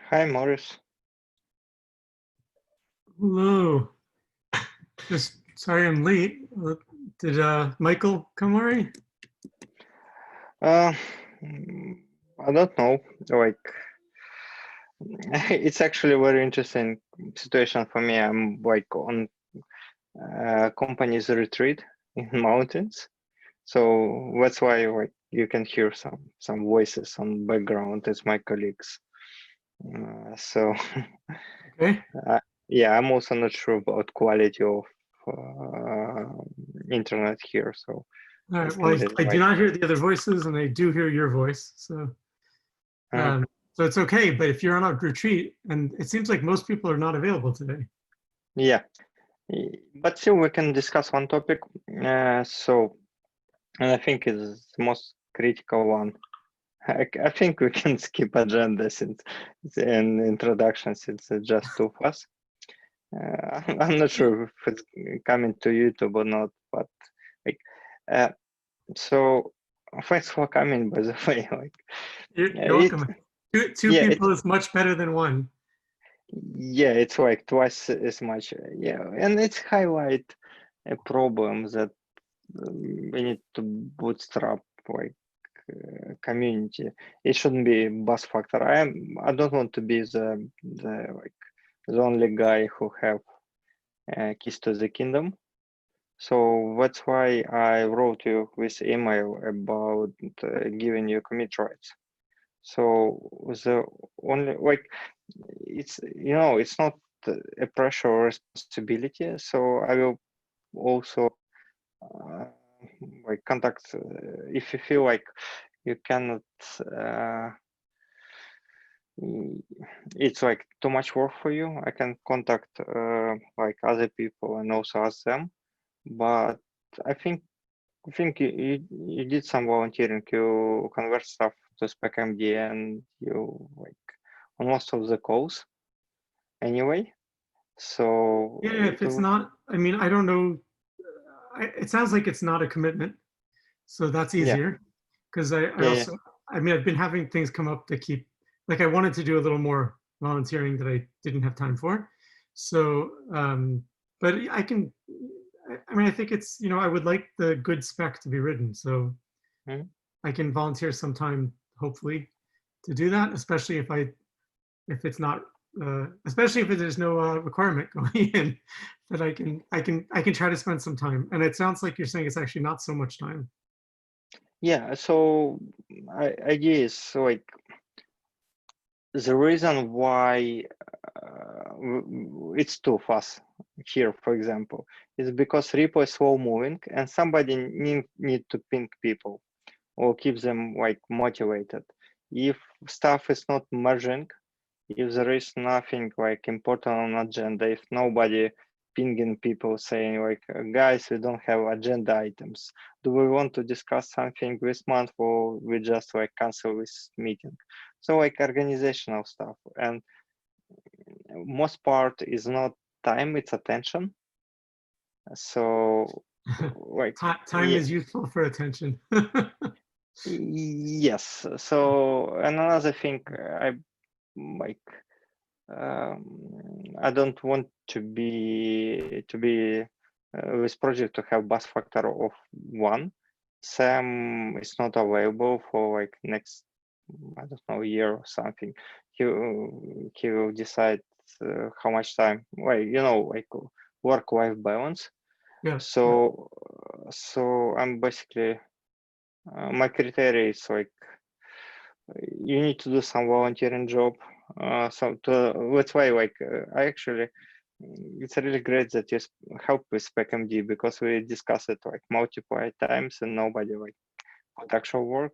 Hi, Morris. Hello. Just sorry I'm late. Did Michael come already? Uh, I don't know. Like, it's actually a very interesting situation for me. I'm like on company's retreat in mountains, so that's why like you can hear some voices on background as my colleagues. So Okay. yeah, I'm also not sure about quality of internet here, so All it right. can Well, be I do like. not hear the other voices, and I do hear your voice. uh, So it's okay. But if you're on a retreat, and it seems like most people are not available today. yeah. But still, we can discuss one topic. And I think it's the most critical one. I think we can skip agenda since it's an introduction, since it's just two of us. I'm not sure if it's coming to YouTube or not, but like, uh, so thanks for coming. By the way, like, You're it, welcome. Two yeah, it's people is much better than one. yeah, it's like twice as much. Yeah, and it's highlight a problem that we need to bootstrap like community. It shouldn't be bus factor. I don't want to be the only guy who have keys to the kingdom. So that's why I wrote you this email about giving you commit rights. So the only like it's it's not a pressure or responsibility. So I will also uh, like contact if you feel like you cannot it's like too much work for you. I can contact like other people and also ask them. But I think you did some volunteering. You convert stuff to SpecMD and you like on most of the calls anyway. So Yeah. If it it's will, not, I mean, I don't know. It sounds like it's not a commitment, so that's yeah, easier. Because I yeah, yeah. also, I mean, I've been having things come up that keep, like I wanted to do a little more volunteering that I didn't have time for. So, but I can, I mean, I think it's, I would like the good spec to be written. So Mhm. I can volunteer some time, hopefully, to do that, especially if it's not, especially if there's no requirement going in, that I can try to spend some time. And it sounds like you're saying it's actually not so much time. Yeah. So idea is like the reason why it's too fast here, for example, is because repo is slow moving and somebody need to ping people or keep them like motivated. If stuff is not merging, if there is nothing like important on agenda, if nobody pinging people saying like, guys, we don't have agenda items. Do we want to discuss something this month or we just like cancel this meeting? So like organizational stuff. And most part is not time, it's attention. So like, Time is useful for attention. yes. So another thing I like I don't want to be this project to have bus factor of 1. Sam is not available for like next I don't know year or something. He will decide how much time like like work-life balance. Yeah. So I'm basically my criteria is like you need to do some volunteering job. That's why like I actually it's really great that you help with SpecMD because we discussed it like multiple times and nobody like put actual work.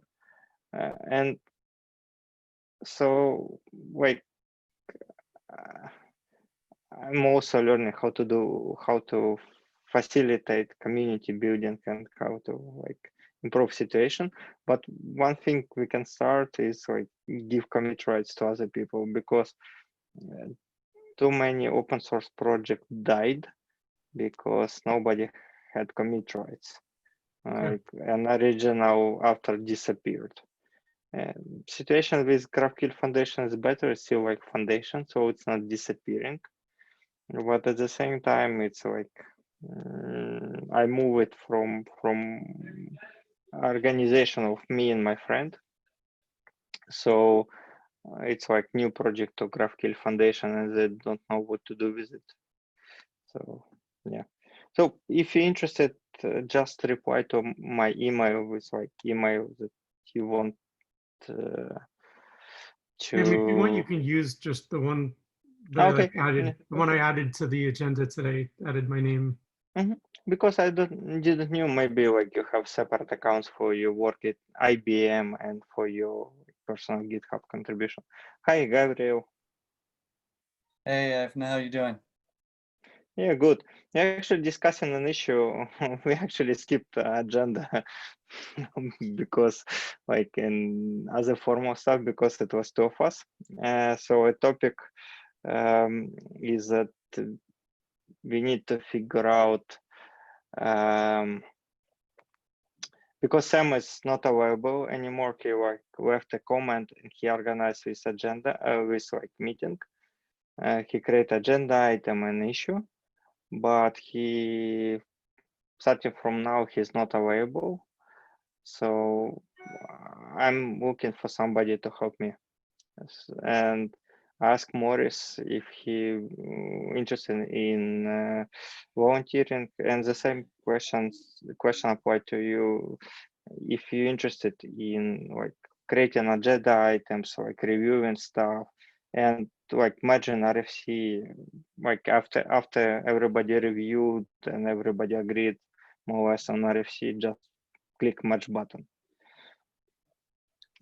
And so like uh, I'm also learning how to facilitate community building and how to like improve situation. But one thing we can start is like give commit rights to other people because uh, too many open source projects died because nobody had commit rights. Okay. Like an original author disappeared. Situation with GraphQL Foundation is better. It's still like foundation, so it's not disappearing. But at the same time, it's like I move it from organization of me and my friend. So it's like new project of GraphQL Foundation, and they don't know what to do with it. So yeah. So if you're interested, just reply to my email with like email that you want to. And if you want, you can use just the one that Okay. I added, the one I added to the agenda today, added my name. Because I didn't knew, maybe like you have separate accounts for your work at IBM and for your personal GitHub contribution. Hi, Gabriel. Hey, Avna, how you doing? Yeah, good. We're actually discussing an issue. We actually skipped the agenda because like in other formal stuff, because it was two of us. So a topic is that we need to figure out because Sam is not available anymore. He like left a comment and he organized this agenda with like meeting. He create agenda item and issue, but he starting from now he's not available. So I'm looking for somebody to help me and ask Morris if he interested in volunteering, and the same question apply to you if you're interested in like creating agenda items, like reviewing stuff, and like imagine RFC, like after everybody reviewed and everybody agreed more or less on RFC, just click match button.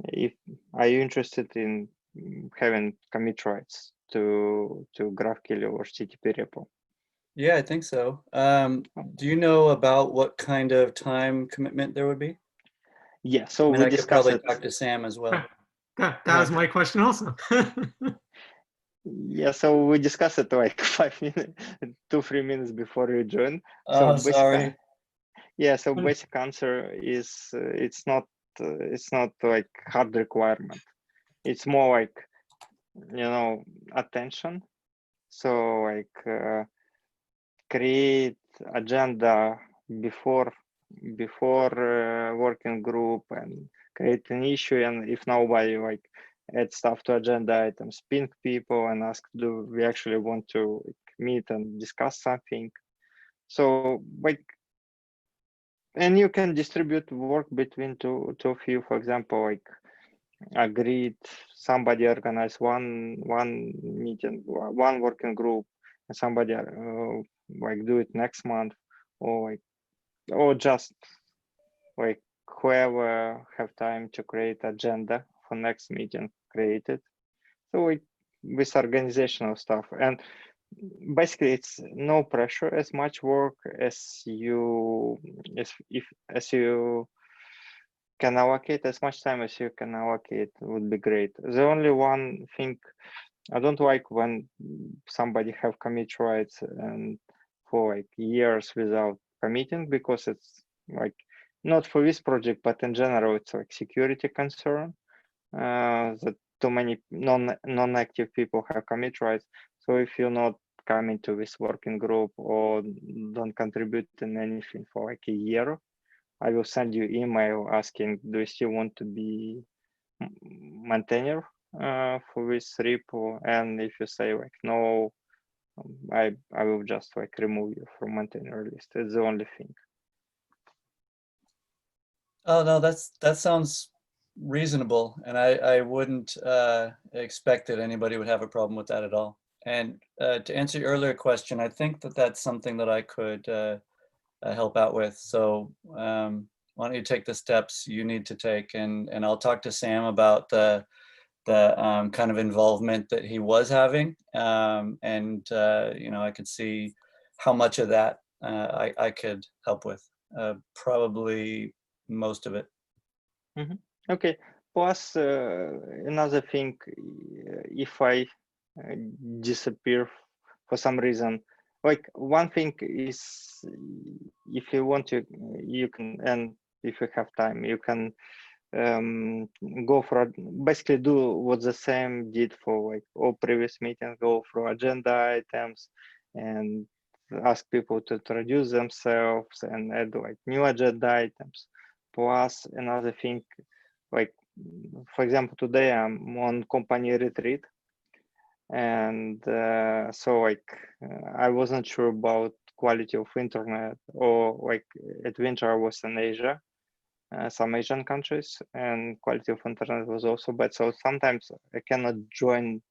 If are you interested in having commit rights to GraphQL or HTTP repo? Yeah, I think so. Do you know about what kind of time commitment there would be? Yeah, so I mean, we I could discussed probably it. talk to Sam as well. That was my question also. Yeah, so we discussed it like 5 minutes, 2-3 minutes before you join. Oh, So sorry. yeah, so basic answer is it's not like hard requirement. It's more like, you know, attention. So like create agenda before working group and create an issue, and if nobody like add stuff to agenda items, ping people and ask, do we actually want to meet and discuss something? So like, and you can distribute work between two of you. For example, like agreed, somebody organize one meeting, one working group, and somebody like do it next month, or just like whoever have time to create agenda for next meeting, create it. So like with organizational stuff, and basically it's no pressure, as much work as you can allocate, as much time as you can allocate would be great. The only one thing I don't like when somebody have commit rights and for like years without committing, because it's like not for this project, but in general, it's like security concern that too many non-active people have commit rights. So if you're not coming to this working group or don't contribute in anything for like a year, I will send you email asking, do you still want to be maintainer for this repo? And if you say like no, I will just like remove you from maintainer list. It's the only thing. Oh, no, that sounds reasonable, and I wouldn't expect that anybody would have a problem with that at all. And to answer your earlier question, I think that that's something that I could help out with. So why don't you take the steps you need to take, and I'll talk to Sam about the kind of involvement that he was having, and you know, I could see how much of that I could help with. Probably most of it. Okay. Plus, another thing, if I disappear for some reason, like one thing is, if you want to, you can, and if you have time, you can go for basically do what the same did for like all previous meetings, go through agenda items and ask people to introduce themselves and add like new agenda items. Plus another thing, like for example, today I'm on company retreat, and so like I wasn't sure about quality of internet, or like at winter I was in Asia, some Asian countries, and quality of internet was also bad. So sometimes I cannot join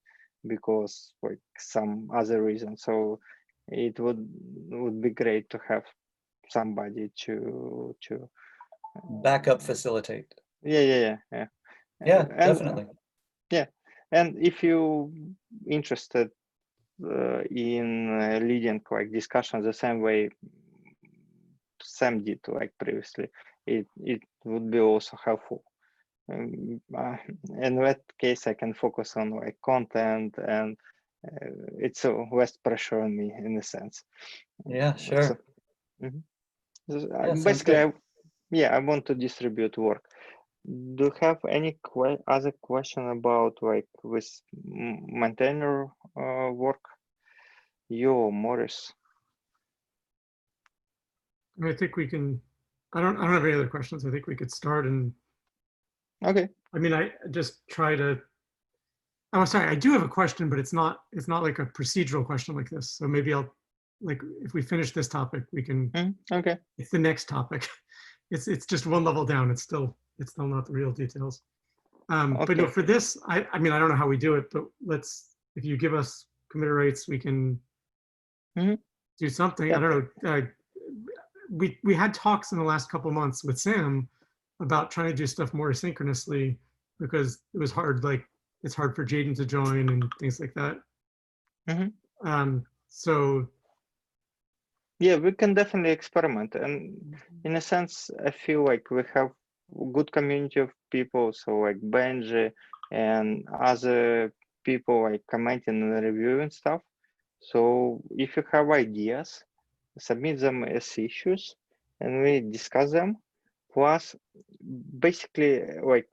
because like some other reason. So it would be great to have somebody to Backup facilitate. yeah. Yeah, And definitely. yeah, and if you interested in leading like discussions the same way Sam did like previously, it would be also helpful. In that case, I can focus on like content, and it's less pressure on me in a sense. Yeah, sure. So, Yeah, sounds basically, good. I want to distribute work. Do you have any other question about like with maintainer work? You or Morris? I mean, I think we can. I don't have any other questions. I think we could start. And Okay. I mean, I just try to. Oh, sorry. I do have a question, but it's not like a procedural question like this. So maybe I'll, like, if we finish this topic, we can. Okay. It's the next topic. It's just one level down. It's still not the real details. But no, for this, I mean, I don't know how we do it, but if you give us committer rates, we can do something. Yeah. I don't know. We had talks in the last couple months with Sam about trying to do stuff more asynchronously, because it was hard. Like, it's hard for Jaden to join and things like that. So yeah, we can definitely experiment, and in a sense, I feel like we have a good community of people. So like Benji and other people like commenting and reviewing stuff. So if you have ideas, submit them as issues, and we discuss them. Plus, basically, like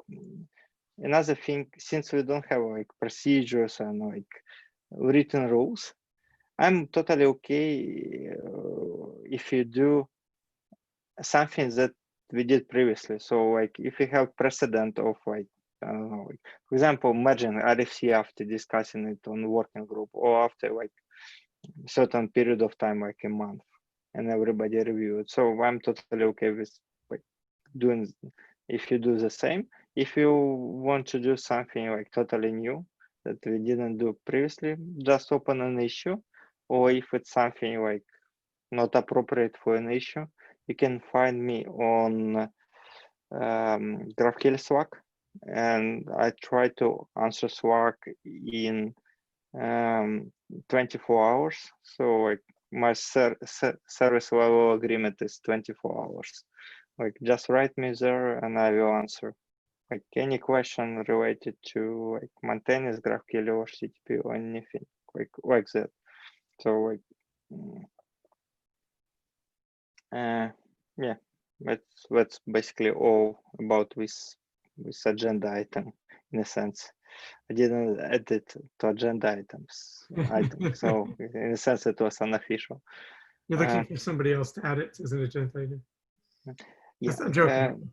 another thing, since we don't have like procedures and like written rules, I'm totally okay if you do something that we did previously. So like if we have precedent of like, I don't know, like, for example, merging RFC after discussing it on working group, or after like certain period of time, like a month, and everybody review it. So I'm totally okay with like doing, if you do the same. If you want to do something like totally new that we didn't do previously, just open an issue. Or if it's something like not appropriate for an issue, you can find me on GraphQL Slack, and I try to answer Slack in 24 hours. So like my service level agreement is 24 hours. Like just write me there and I will answer. Like any question related to like maintaining GraphQL or CTP or anything like that. So like yeah, that's basically all about this agenda item in a sense. I didn't add it to agenda items item, so in a sense it was unofficial. you're looking for somebody else to add it as an agenda item. Yeah, I'm joking.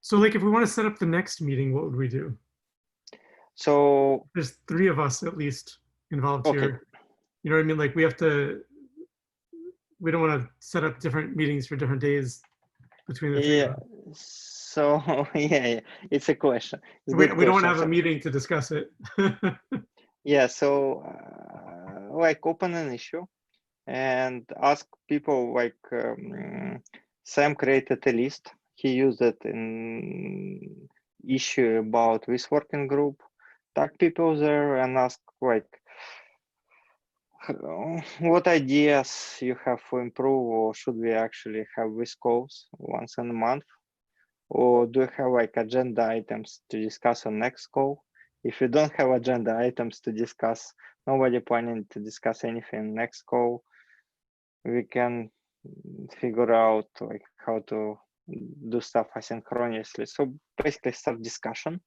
So like if we want to set up the next meeting, what would we do? So there's 3 of us at least involved okay. here. You know what I mean? Like we don't want to set up different meetings for different days between the 3 of us. So yeah, it's a question. We don't want to have a meeting to discuss it. Yeah, so like open an issue and ask people, like Sam created a list. He used it in issue about this working group. Tag people there and ask like what ideas you have for improve, or should we actually have this calls once in a month, or do you have like agenda items to discuss on next call? If you don't have agenda items to discuss, nobody planning to discuss anything next call, we can figure out like how to do stuff asynchronously. So basically start discussion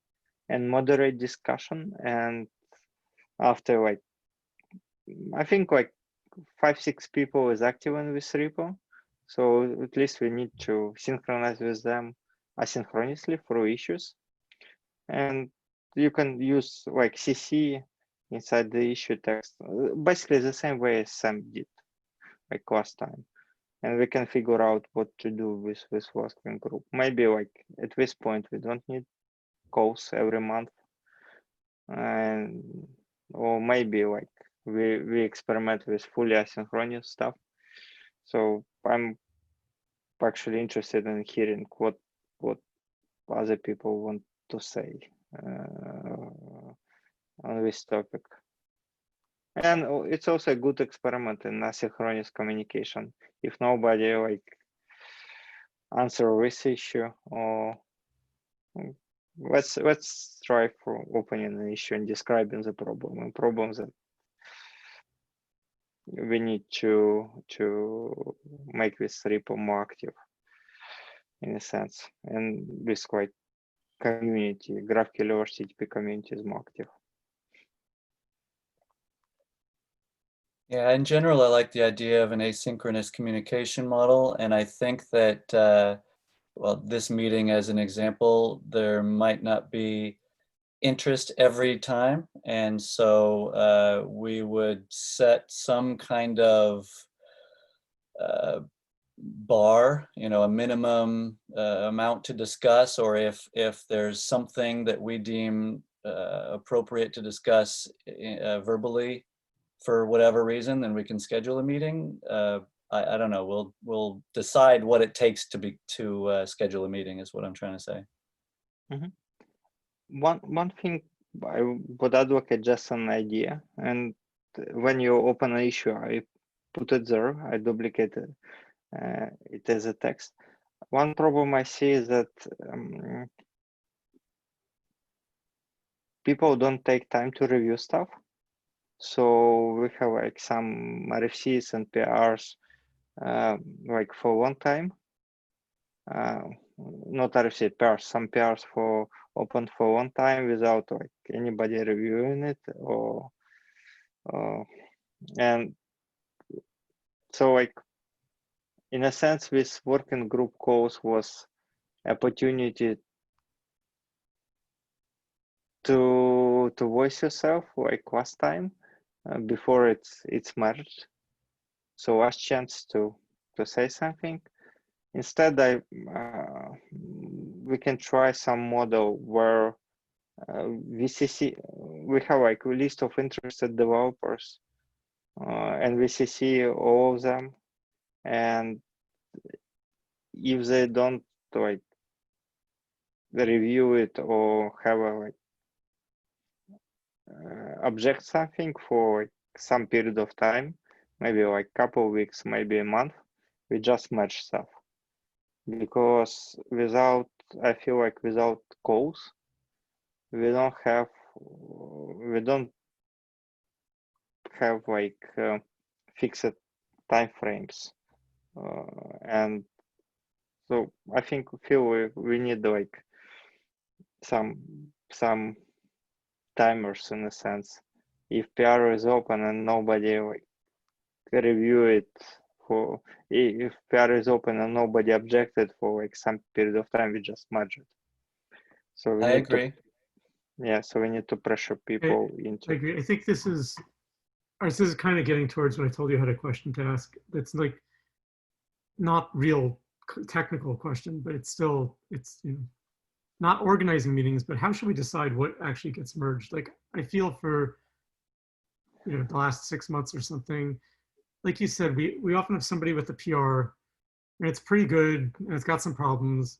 and moderate discussion. And after like, I think like 5-6 people is active in this repo. So at least we need to synchronize with them asynchronously through issues. And you can use like CC inside the issue text, basically the same way as Sam did like last time. And we can figure out what to do with this working group. Maybe like at this point, we don't need calls every month. And or maybe like we experiment with fully asynchronous stuff. So I'm actually interested in hearing what other people want to say on this topic. And it's also a good experiment in asynchronous communication. If nobody like answer this issue, or let's try for opening an issue and describing the problem and problems that we need to make this repo more active in a sense, and this quite community, GraphQL or CTP community is more active. Yeah, in general, I like the idea of an asynchronous communication model. And I think that, well, this meeting as an example, there might not be interest every time. And so we would set some kind of bar, a minimum amount to discuss, or if there's something that we deem appropriate to discuss verbally for whatever reason, then we can schedule a meeting. I don't know. We'll decide what it takes to schedule a meeting is what I'm trying to say. Mm-hmm. One thing I would advocate, just an idea, and when you open an issue, I put it there. I duplicate it as a text. One problem I see is that people don't take time to review stuff. So we have like some RFCs and PRs like for a long time. Not RFC, PRs, some PRs for open for a long time without like anybody reviewing it, or and so like in a sense, this working group calls was opportunity to voice yourself like last time before it's merged. So last chance to say something. Instead, we can try some model where VCC, we have like a list of interested developers and VCC all of them. And if they don't like review it or have a like object something for like some period of time, maybe like couple of weeks, maybe a month, we just merge stuff. Because I feel like without calls, we don't have like fixed time frames, and so I feel we need like some timers in a sense. If PR is open and nobody like review it if PR is open and nobody objected for like some period of time, we just merge it. So we I agree. So we need to pressure people into. I agree. I think this is kind of getting towards what I told you I had a question to ask. That's like not real technical question, but it's not organizing meetings, but how should we decide what actually gets merged? Like I feel for the last 6 months or something, like you said, we often have somebody with a PR and it's pretty good and it's got some problems,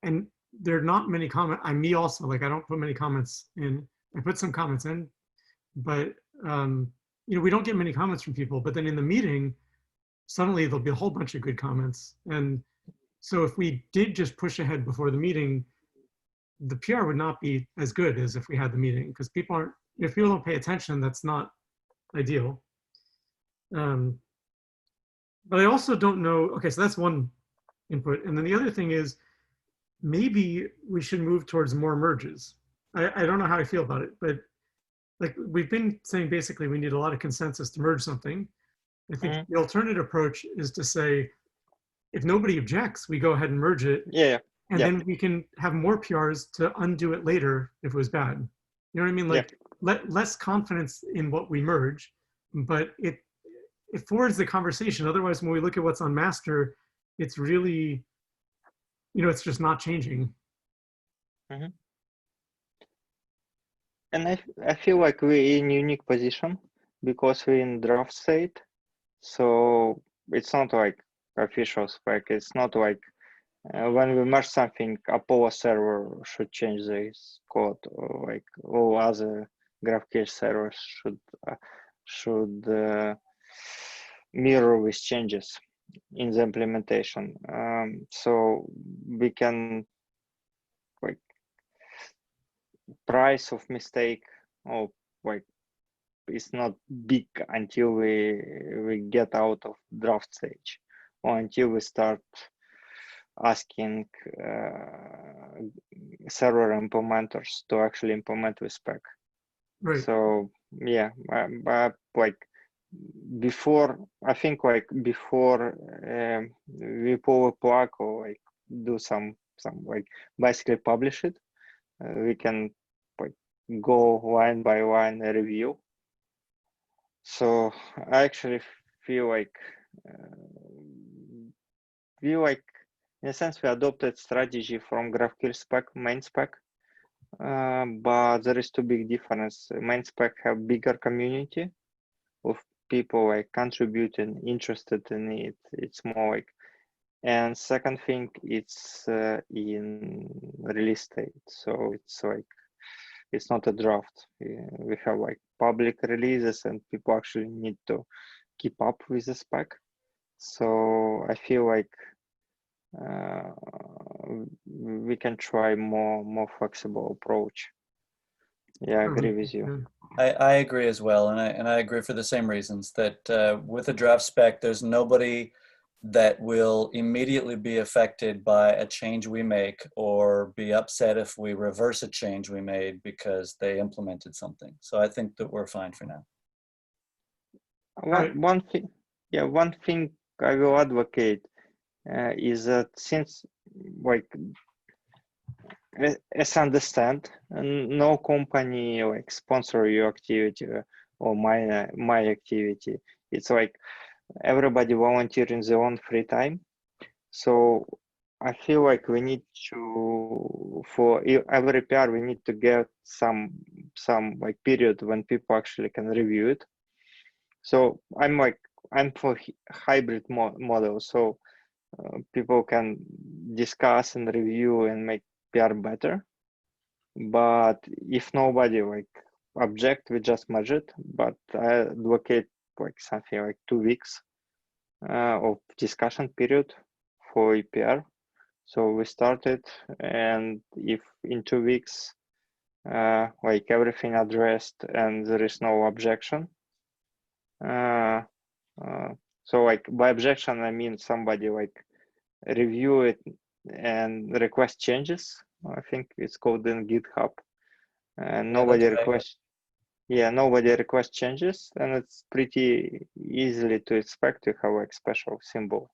and there are not many comments. Me also, like I don't put many comments in. I put some comments in, but we don't get many comments from people. But then in the meeting, suddenly there'll be a whole bunch of good comments. And so if we did just push ahead before the meeting, the PR would not be as good as if we had the meeting, because if people don't pay attention, that's not ideal. But I also don't know. Okay, so that's one input. And then the other thing is maybe we should move towards more merges. I don't know how I feel about it, but like we've been saying, basically we need a lot of consensus to merge something. I think the alternative approach is to say, if nobody objects, we go ahead and merge it. Yeah. And then we can have more PRs to undo it later if it was bad. You know what I mean? Like less confidence in what we merge, but it forwards the conversation. Otherwise, when we look at what's on master, it's really, it's just not changing. Mm-hmm. And I feel like we're in unique position because we're in draft state. So it's not like official spec. It's not like when we merge something, Apollo server should change this code, or like all other GraphQL servers should mirror these changes in the implementation. So we can like price of mistake or like it's not big until we get out of draft stage or until we start asking server implementers to actually implement the spec. Right. So yeah, but like before, I think like before we pull a plug or like do some like basically publish it, we can like go line by line review. So I actually feel like in a sense we adopted strategy from GraphQL spec, main spec, but there is two big difference. Main spec have bigger community of people like contributing, interested in it. It's more like, and second thing, it's in release state. So it's like, it's not a draft. We have like public releases and people actually need to keep up with the spec. So I feel like we can try more flexible approach. Yeah, I agree with you. I agree as well, and I agree for the same reasons that with a draft spec, there's nobody that will immediately be affected by a change we make or be upset if we reverse a change we made because they implemented something. So I think that we're fine for now. One thing I will advocate is that since like as I understand, no company like sponsor your activity or my activity. It's like everybody volunteering their own free time. So I feel like we need to, for every PR, we need to get some like period when people actually can review it. So I'm for hybrid model. So people can discuss and review and make PR better. But if nobody like object, we just merge it. But I advocate like something like 2 weeks of discussion period for EPR. So we started, and if in 2 weeks like everything addressed and there is no objection, so like by objection I mean somebody like review it and request changes. I think it's called in GitHub, and nobody requests. Yeah, nobody requests changes, and it's pretty easily to expect to have like special symbol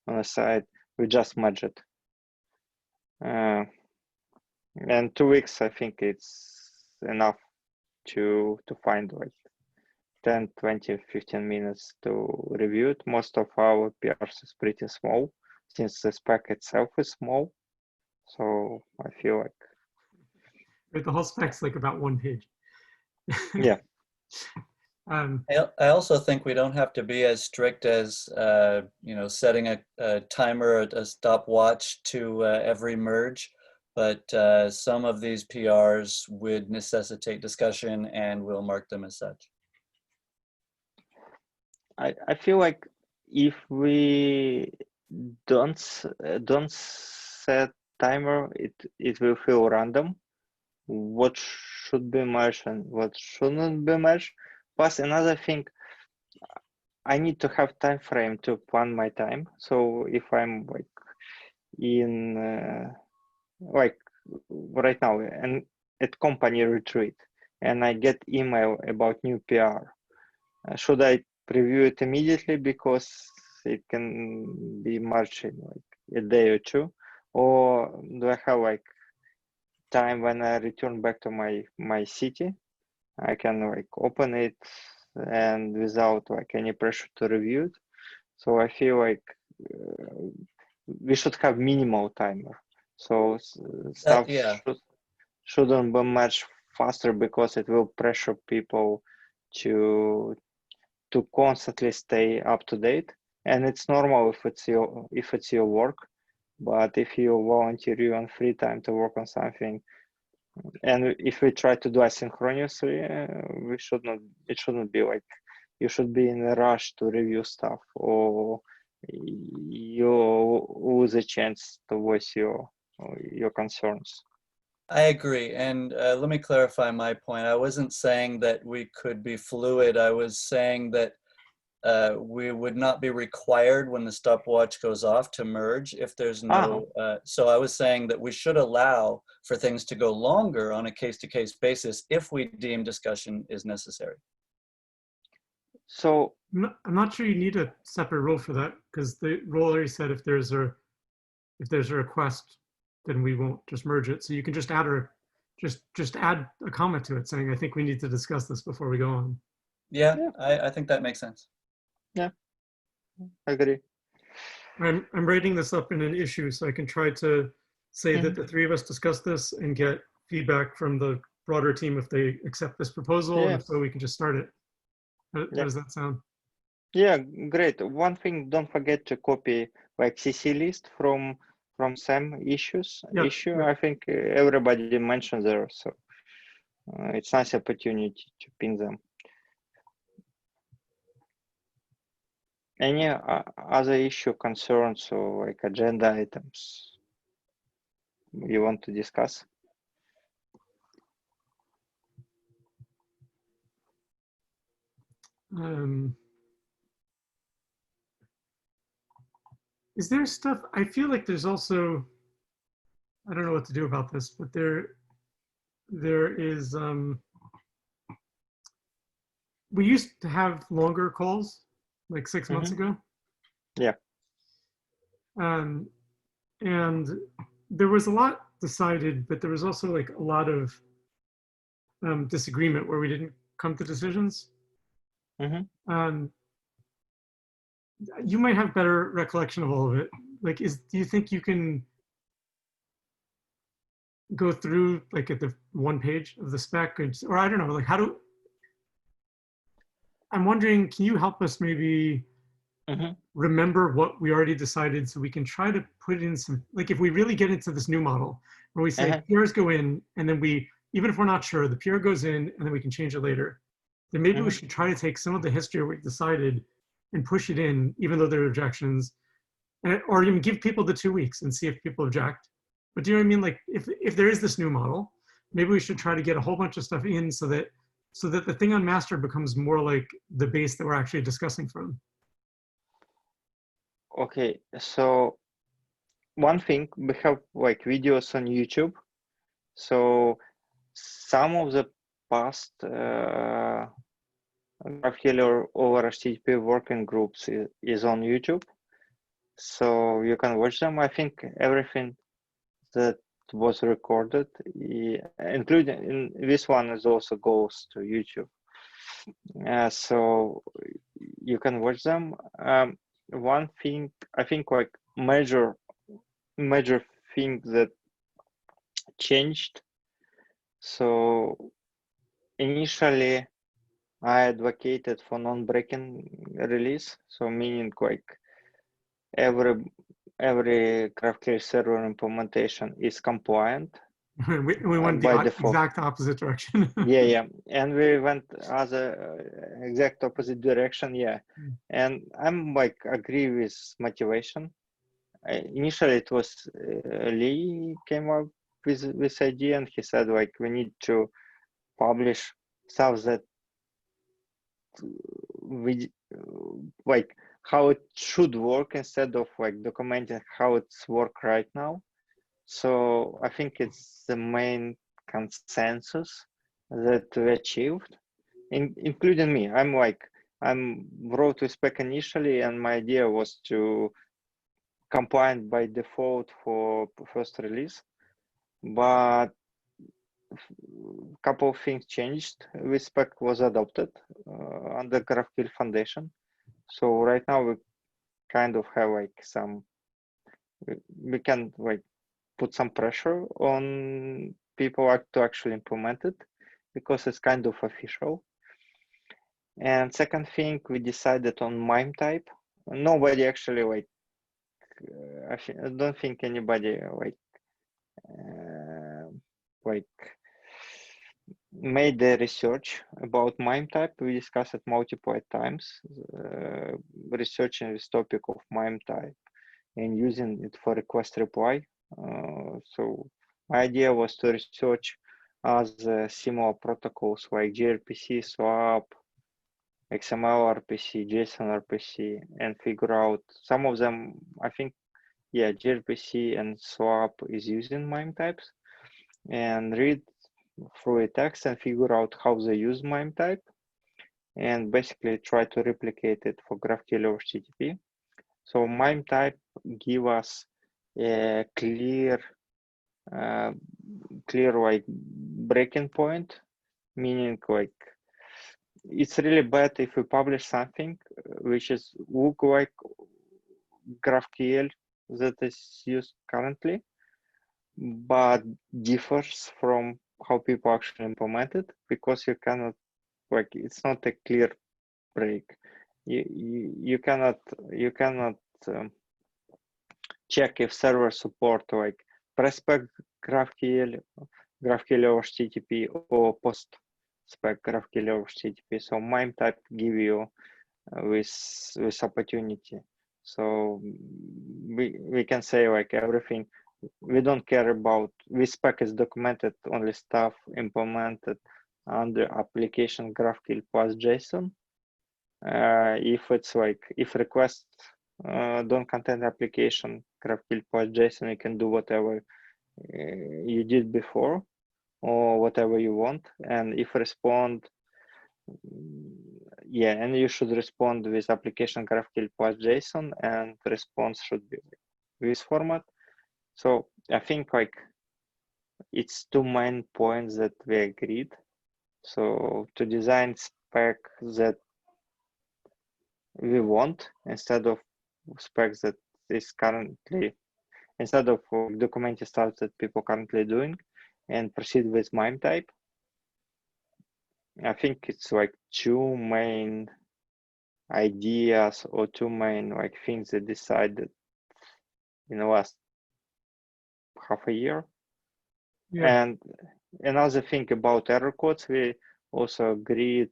on the side. We just merge it. And 2 weeks, I think it's enough to find like 10, 20, 15 minutes to review it. Most of our PRs is pretty small since the spec itself is small. So I feel like the whole spec's like about 1 page. Yeah. I also think we don't have to be as strict as setting a timer, a stopwatch to every merge, but some of these PRs would necessitate discussion, and we'll mark them as such. I feel like if we don't set timer, it will feel random. What should be merged and what shouldn't be merged. Plus another thing, I need to have time frame to plan my time. So if I'm like in like right now and at company retreat, and I get email about new PR. Should I preview it immediately because it can be merged in like a day or two, or do I have like time when I return back to my city? I can like open it and without like any pressure to review it. So I feel like we should have minimal timer. So stuff Yeah. shouldn't be much faster because it will pressure people to constantly stay up to date. And it's normal if it's your work, but if you volunteer you on free time to work on something, and if we try to do asynchronously, it shouldn't be like you should be in a rush to review stuff, or you lose a chance to voice your concerns. I agree. And let me clarify my point. I wasn't saying that we could be fluid. I was saying that we would not be required when the stopwatch goes off to merge if there's no, so I was saying that we should allow for things to go longer on a case-to-case basis if we deem discussion is necessary. So I'm not sure you need a separate rule for that, because the rule already said if there's a request, then we won't just merge it. So you can just add a comment to it saying, I think we need to discuss this before we go on. Yeah. I think that makes sense. Yeah, I agree. I'm writing this up in an issue so I can try to say that the three of us discuss this and get feedback from the broader team if they accept this proposal, and if so, we can just start it. How does that sound? Yeah, great. One thing, don't forget to copy like CC list from Sam issue. I think everybody mentioned there, so it's nice opportunity to pin them. Any other issue, concerns, or like agenda items you want to discuss? Is there stuff, I feel like there's also, I don't know what to do about this, but there is, we used to have longer calls like 6 months ago. Yeah. And there was a lot decided, but there was also like a lot of disagreement where we didn't come to decisions. You might have better recollection of all of it. Like, do you think you can go through like at the one page of the spec, or I don't know, like I'm wondering, can you help us maybe remember what we already decided so we can try to put in some, like if we really get into this new model where we say PRs go in and then even if we're not sure, the PR goes in and then we can change it later, then maybe we should try to take some of the history we decided and push it in, even though there are objections, or even give people the 2 weeks and see if people object. But do you know what I mean? Like if there is this new model, maybe we should try to get a whole bunch of stuff in so that the thing on master becomes more like the base that we're actually discussing from. Okay, so one thing, we have like videos on YouTube. So some of the past GraphQL over HTTP working groups is on YouTube. So you can watch them. I think everything that was recorded, including this one, is also goes to YouTube. So you can watch them. One thing, I think, like major thing that changed. So initially, I advocated for non-breaking release. So meaning like every GraphQL server implementation is compliant. We went the exact opposite direction. yeah, and we went other exact opposite direction. Yeah, and I'm like agree with motivation. Initially, it was Lee came up with this idea, and he said like we need to publish stuff that we like how it should work instead of like documenting how it's work right now. So I think it's the main consensus that we achieved, including me. I'm wrote with spec initially, and my idea was to combine by default for first release, but a couple of things changed. With spec was adopted under GraphQL Foundation. So right now we kind of have like we can like put some pressure on people to actually implement it because it's kind of official. And second thing, we decided on MIME type. Nobody actually like, I don't think anybody like made the research about MIME type. We discussed it multiple times, researching this topic of MIME type and using it for request reply. So my idea was to research other similar protocols like gRPC, SWAP, XML RPC, JSON RPC, and figure out some of them. I think, yeah, gRPC and SWAP is using MIME types, and read through a text and figure out how they use MIME type, and basically try to replicate it for GraphQL over HTTP. So MIME type give us a clear like breaking point, meaning like it's really bad if we publish something which is look like GraphQL that is used currently, but differs from how people actually implement it, because you cannot like, it's not a clear break. You cannot check if server support like pre-spec GraphQL over HTTP or post-spec GraphQL over HTTP. So MIME type give you this opportunity. So we can say like everything. We don't care about, this spec is documented only stuff implemented under application GraphQL plus JSON. If it's like, if requests don't contain application GraphQL plus JSON, you can do whatever you did before or whatever you want. And if respond, yeah, and you should respond with application GraphQL plus JSON, and the response should be this format. So I think like it's two main points that we agreed. So to design spec that we want instead of specs that is currently, instead of documenting stuff that people currently doing, and proceed with MIME type. I think it's like two main ideas or two main like things that decided in the last half a year. Yeah. And another thing about error codes, we also agreed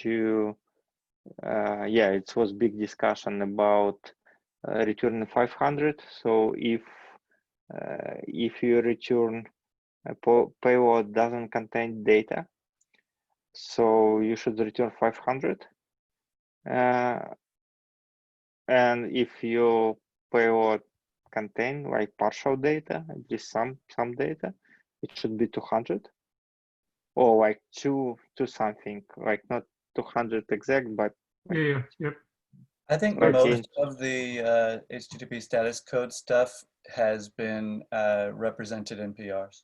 to, yeah, it was big discussion about returning 500. So if you return a payload doesn't contain data, so you should return 500. And if your payload contain like partial data, at least some data, it should be 200, or like two something, like not 200 exact, but like, Yep. I think like most of the HTTP status code stuff has been represented in PRs.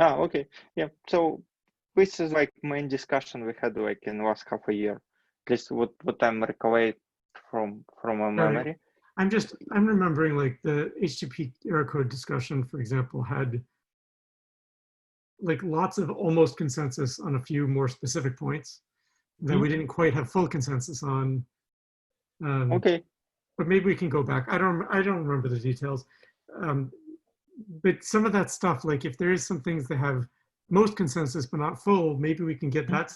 Okay, yeah. So this is like main discussion we had like in the last half a year, at least what I'm recollect from my memory. I'm remembering like the HTTP error code discussion, for example, had like lots of almost consensus on a few more specific points that we didn't quite have full consensus on. Okay. But maybe we can go back. I don't remember the details. But some of that stuff, like if there is some things that have most consensus but not full, maybe we can get that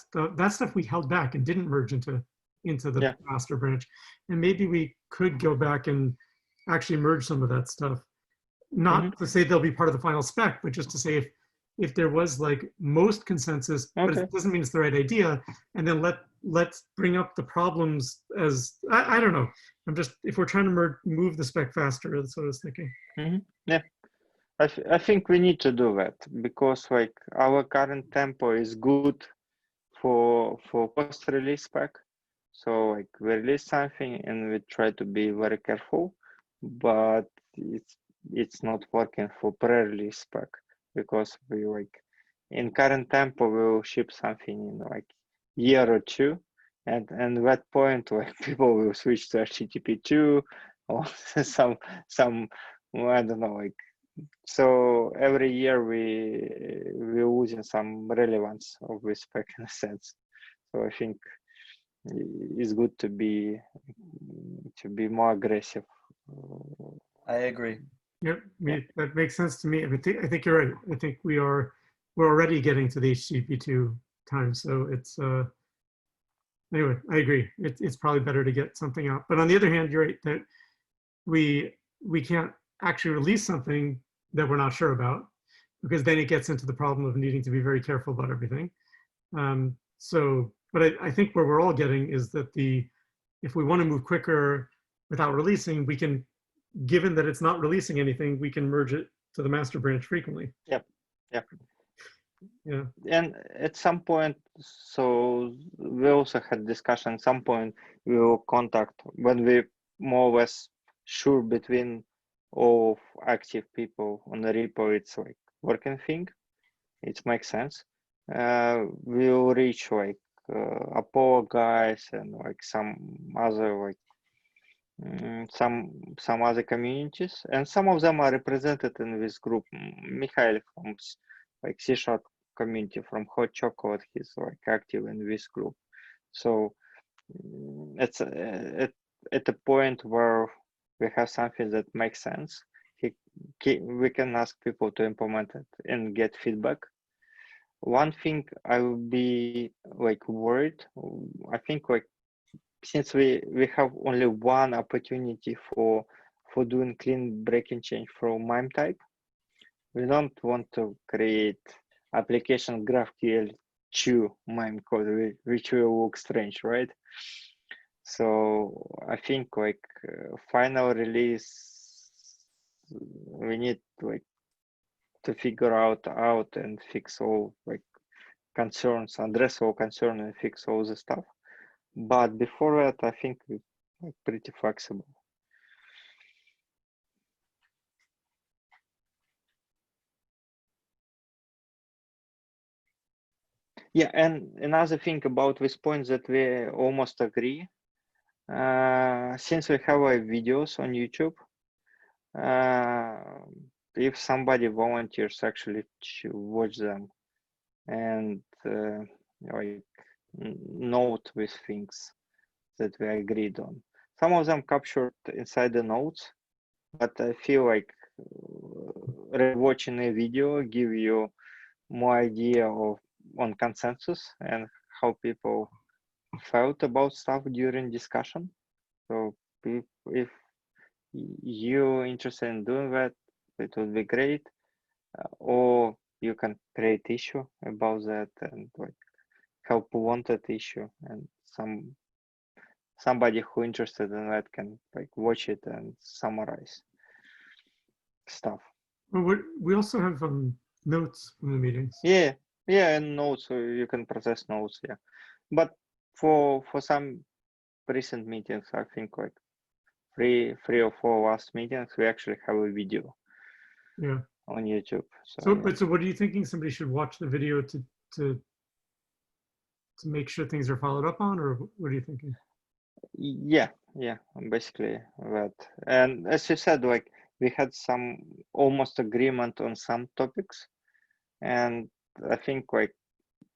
stuff we held back and didn't merge into the master branch. And maybe we could go back and actually merge some of that stuff. Not to say they'll be part of the final spec, but just to say if there was like most consensus, but Okay. it doesn't mean it's the right idea. And then let's bring up the problems as, I don't know. I'm just, if we're trying to move the spec faster, that's what I was thinking. Yeah, I think we need to do that because like our current tempo is good for post-release spec. So like we release something and we try to be very careful, but it's not working for pre-release spec because we like in current tempo we will ship something in like year or two, and that point like people will switch to HTTP2 or some I don't know, like, so every year we're losing some relevance of this spec in a sense. So I think it's good to be more aggressive. I agree. Yep, that makes sense to me. I think you're right. I think we're already getting to the HTTP2 time, so it's anyway. I agree. It's probably better to get something out. But on the other hand, you're right that we can't actually release something that we're not sure about, because then it gets into the problem of needing to be very careful about everything. But I think where we're all getting is that if we want to move quicker without releasing, we can, given that it's not releasing anything, we can merge it to the master branch frequently. Yep. Yeah. And at some point, so we also had discussion. At some point, we will contact when we more or less sure between all active people on the repo. It's like working thing. It makes sense. We'll reach like Apollo guys and like some other like some other communities, and some of them are represented in this group. Mikhail from like C# community from Hot Chocolate, he's like active in this group. So it's at a point where we have something that makes sense. We can ask people to implement it and get feedback. One thing I would be like worried, I think like since we have only one opportunity for doing clean breaking change from MIME type, we don't want to create application GraphQL 2 MIME code, which will look strange, right? So I think like final release, we need like to figure out and fix all like concerns, address all concerns and fix all the stuff. But before that, I think we're like pretty flexible. Yeah, and another thing about this point that we almost agree, since we have videos on YouTube, if somebody volunteers actually to watch them and like note these things that we agreed on. Some of them captured inside the notes, but I feel like rewatching a video give you more idea on consensus and how people felt about stuff during discussion. So if you're interested in doing that, it would be great. Or you can create issue about that and like help wanted issue, and somebody who interested in that can like watch it and summarize stuff. Well, we also have notes from the meetings. Yeah, and notes, so you can process notes. Yeah, but for some recent meetings, I think like three or four last meetings, we actually have a video. Yeah. On YouTube. So what are you thinking? Somebody should watch the video to make sure things are followed up on, or what are you thinking? Yeah, basically that. And as you said, like we had some almost agreement on some topics, and I think like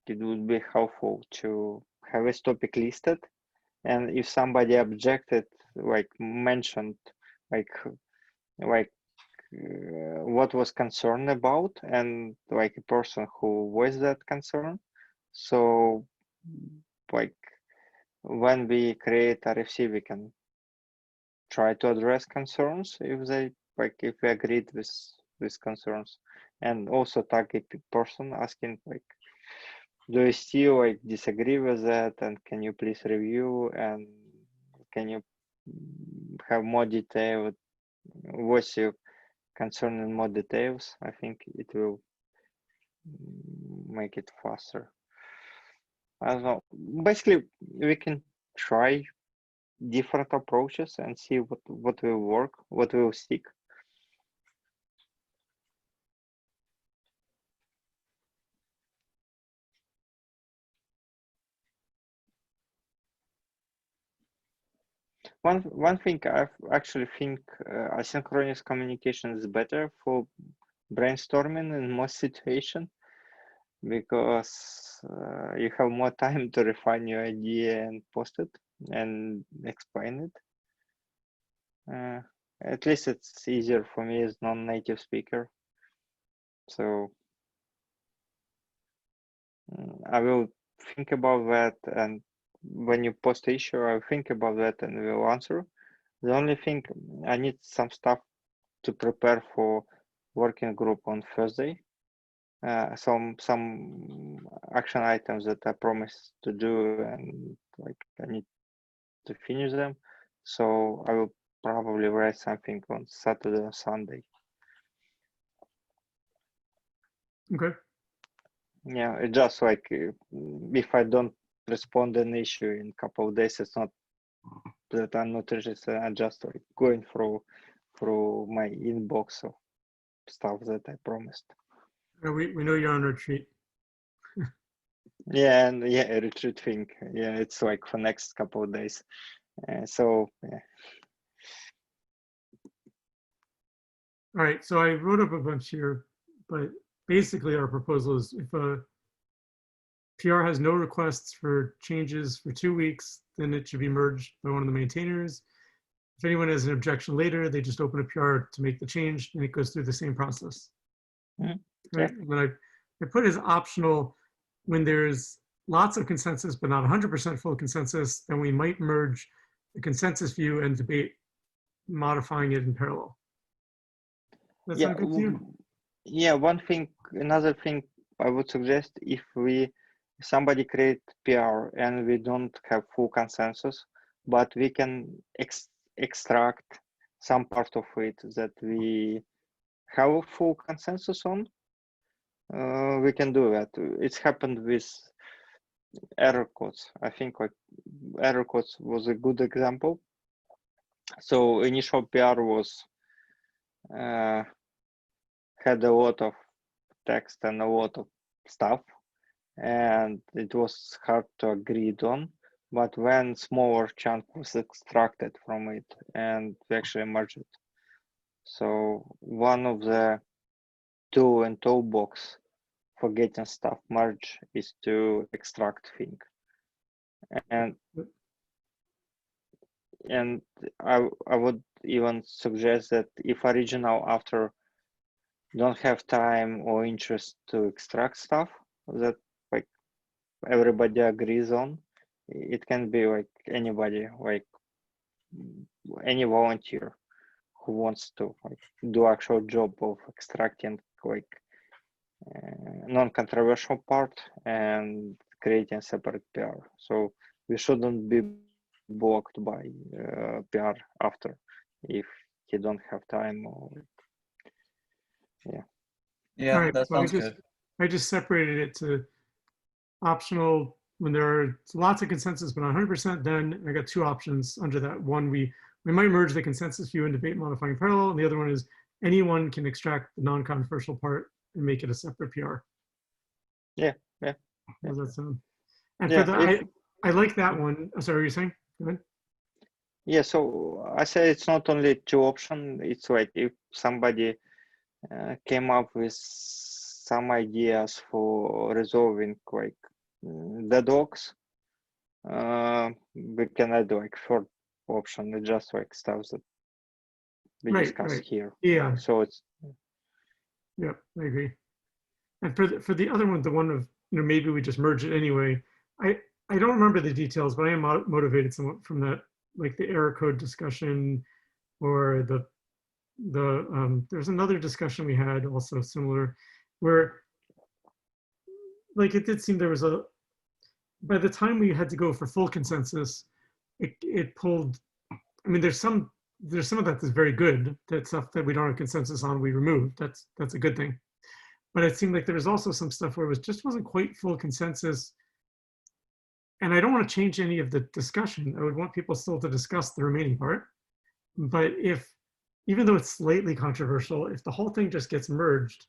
it would be helpful to have this topic listed, and if somebody objected, like mentioned, like what was concerned about, and like a person who voiced that concern. So like when we create RFC, we can try to address concerns if they like if we agreed with concerns, and also target person asking like, do you still like disagree with that, and can you please review, and can you have more detailed, what's your concern in more details? I think it will make it faster. I don't know. Basically, we can try different approaches and see what will work, what will stick. One thing I actually think asynchronous communication is better for brainstorming in most situations, because you have more time to refine your idea and post it and explain it. At least it's easier for me as non-native speaker. So I will think about that, and when you post issue, I'll think about that and will answer. The only thing, I need some stuff to prepare for working group on Thursday. Some action items that I promised to do, and like I need to finish them. So I will probably write something on Saturday or Sunday. Okay. Yeah, it just like if I don't respond an issue in a couple of days, it's not that I'm not interested. I'm just like going through my inbox of stuff that I promised. We know you're on retreat. Yeah, and yeah, a retreat thing. Yeah, it's like for next couple of days. So yeah. All right, so I wrote up a bunch here, but basically our proposal is if a PR has no requests for changes for 2 weeks, then it should be merged by one of the maintainers. If anyone has an objection later, they just open a PR to make the change, and it goes through the same process. Mhm. Right? Yeah. And then I put as optional when there's lots of consensus, but not 100% full consensus, then we might merge the consensus view and debate modifying it in parallel. That Yeah, sound good to you? yeah. Another thing I would suggest, if somebody create PR and we don't have full consensus, but we can extract some part of it that we have a full consensus on, we can do that. It's happened with error codes. I think like error codes was a good example. So initial PR was had a lot of text and a lot of stuff, and it was hard to agree on. But when smaller chunk was extracted from it and we actually merged it. So one of the tool in toolbox for getting stuff merged is to extract thing. And I would even suggest that if original author don't have time or interest to extract stuff that like everybody agrees on, it can be like anybody, like any volunteer who wants to like do actual job of extracting like non-controversial part and creating separate PR. So we shouldn't be blocked by PR after if he don't have time or yeah. Yeah, All right, that so sounds good. I just separated it to optional when there are lots of consensus, but not 100%, then I got two options under that. One, we might merge the consensus view and debate modifying parallel, and the other one is anyone can extract the non-controversial part and make it a separate PR. Yeah. How does that sound? And Yeah, for the, I like that one. Oh, sorry, what were you saying? Go ahead. Yeah, so I say it's not only two options. It's like if somebody came up with some ideas for resolving like deadlocks, we can add like third option. It's just like stuff that we discussed here. Yeah. So it's Yeah, I agree. And for the other one, the one of maybe we just merge it anyway. I don't remember the details, but I am motivated somewhat from that, like the error code discussion or the there's another discussion we had also similar, where like it did seem there was by the time we had to go for full consensus, it pulled. I mean, there's some of that that's very good. That stuff that we don't have consensus on, we removed. That's a good thing. But it seemed like there was also some stuff where it just wasn't quite full consensus. And I don't want to change any of the discussion. I would want people still to discuss the remaining part. But even though it's slightly controversial, if the whole thing just gets merged,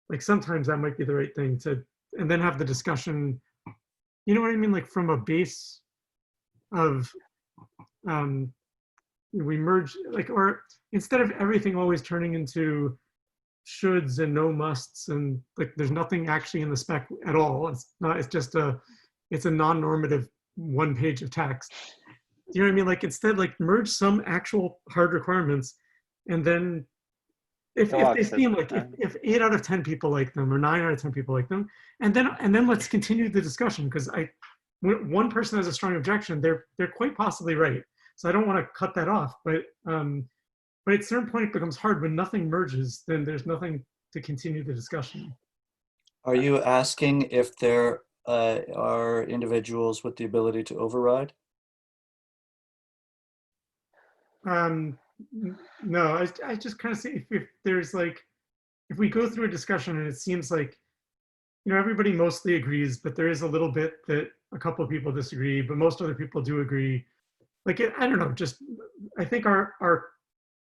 like sometimes that might be the right thing to, and then have the discussion, you know what I mean? Like from a base of, we merge, like, or instead of everything always turning into shoulds and no musts, and like there's nothing actually in the spec at all. It's just it's a non-normative one page of text. You know what I mean? Like instead, like merge some actual hard requirements, and then if they seem like if 8 out of 10 people like them or 9 out of 10 people like them, and then let's continue the discussion, because when one person has a strong objection, they're quite possibly right. So I don't want to cut that off, but at a certain point it becomes hard when nothing merges. Then there's nothing to continue the discussion. Are you asking if there are individuals with the ability to override? No, I just kind of say if there's like, if we go through a discussion and it seems like, you know, everybody mostly agrees, but there is a little bit that a couple of people disagree, but most other people do agree. Like, I don't know, just, I think our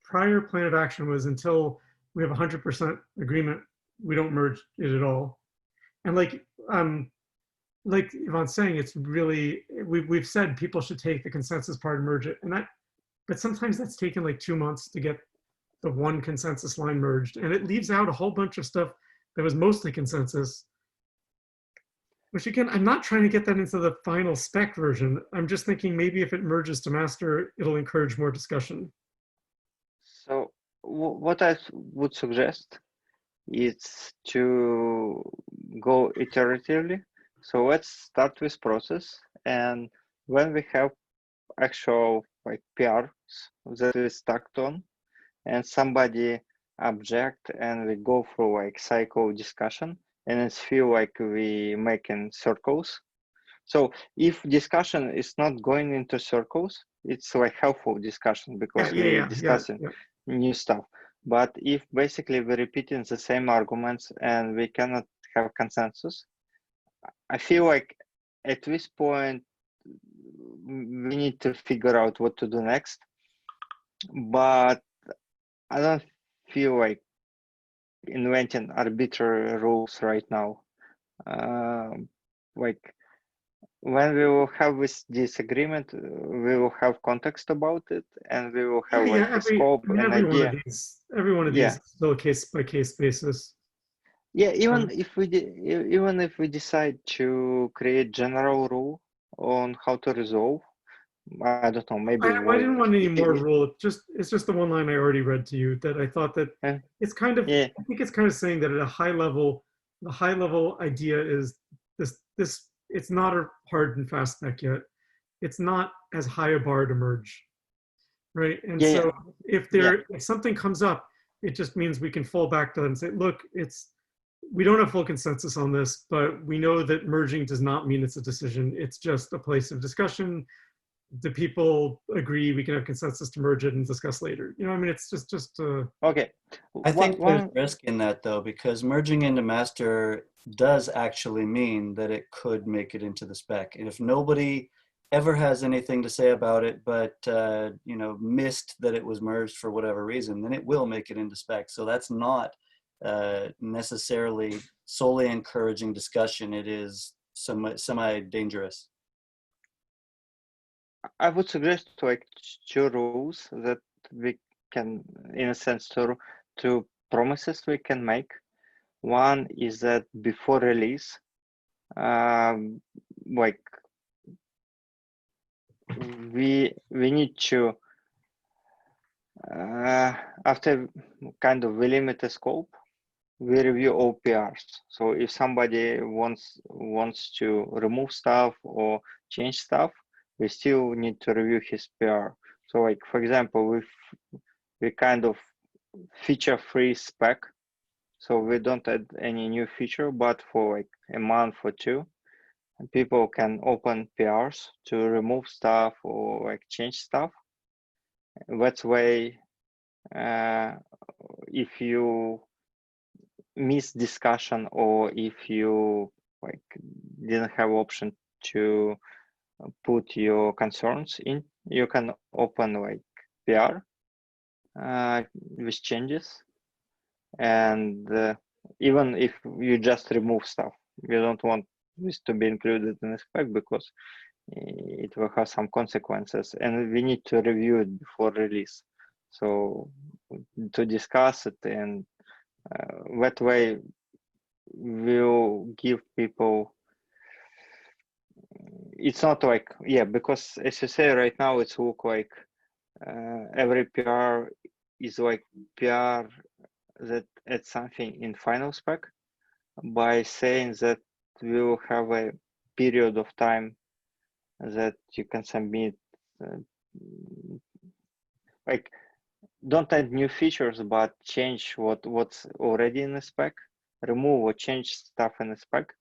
prior plan of action was until we have 100% agreement, we don't merge it at all. And like Yvonne's saying, it's really, we've said people should take the consensus part and merge it. But sometimes that's taken like 2 months to get the one consensus line merged. And it leaves out a whole bunch of stuff that was mostly consensus, which again, I'm not trying to get that into the final spec version. I'm just thinking maybe if it merges to master, it'll encourage more discussion. So what I would suggest is to go iteratively. So let's start with process, and when we have actual like PRs that is stuck on, and somebody object, and we go through like cycle discussion, and it feel like we making circles. So if discussion is not going into circles, it's like helpful discussion because we're discussing new stuff. But if basically we're repeating the same arguments and we cannot have consensus, I feel like at this point we need to figure out what to do next. But I don't feel like inventing arbitrary rules right now. Like when we will have this disagreement, we will have context about it, and we will have like a scope and idea. Every one of these is still a case by case basis. Yeah, even if we decide to create general rule on how to resolve, I don't know, maybe I didn't want any more rule. It's just the one line I already read to you that I thought that it's kind of, I think it's kind of saying that at a high level, the high level idea is this it's not a hard and fast spec yet. It's not as high a bar to merge, right? And so if something comes up, it just means we can fall back to them and say, look, we don't have full consensus on this, but we know that merging does not mean it's a decision. It's just a place of discussion. Do people agree we can have consensus to merge it and discuss later? You know, I mean, it's just okay. I think there's risk in that though, because merging into master does actually mean that it could make it into the spec. And if nobody ever has anything to say about it, but you know, missed that it was merged for whatever reason, then it will make it into spec. So that's not necessarily solely encouraging discussion. It is semi-dangerous. I would suggest like 2 rules that we can, in a sense, to promises we can make. One is that before release, like we need to after kind of we limit the scope, we review all PRs. So if somebody wants to remove stuff or change stuff, we still need to review his PR. So like, for example, we kind of feature-free spec. So we don't add any new feature, but for like a month or two, people can open PRs to remove stuff or like change stuff. That's why if you miss discussion or if you like didn't have option to put your concerns in, you can open like PR with changes. And even if you just remove stuff, you don't want this to be included in the spec because it will have some consequences, and we need to review it before release. So to discuss it, and that way we'll give people. It's not like, yeah, because as you say right now, it's look like every PR is like PR that adds something in final spec. By saying that we'll have a period of time that you can submit, like don't add new features, but change what's already in the spec, remove or change stuff in the spec.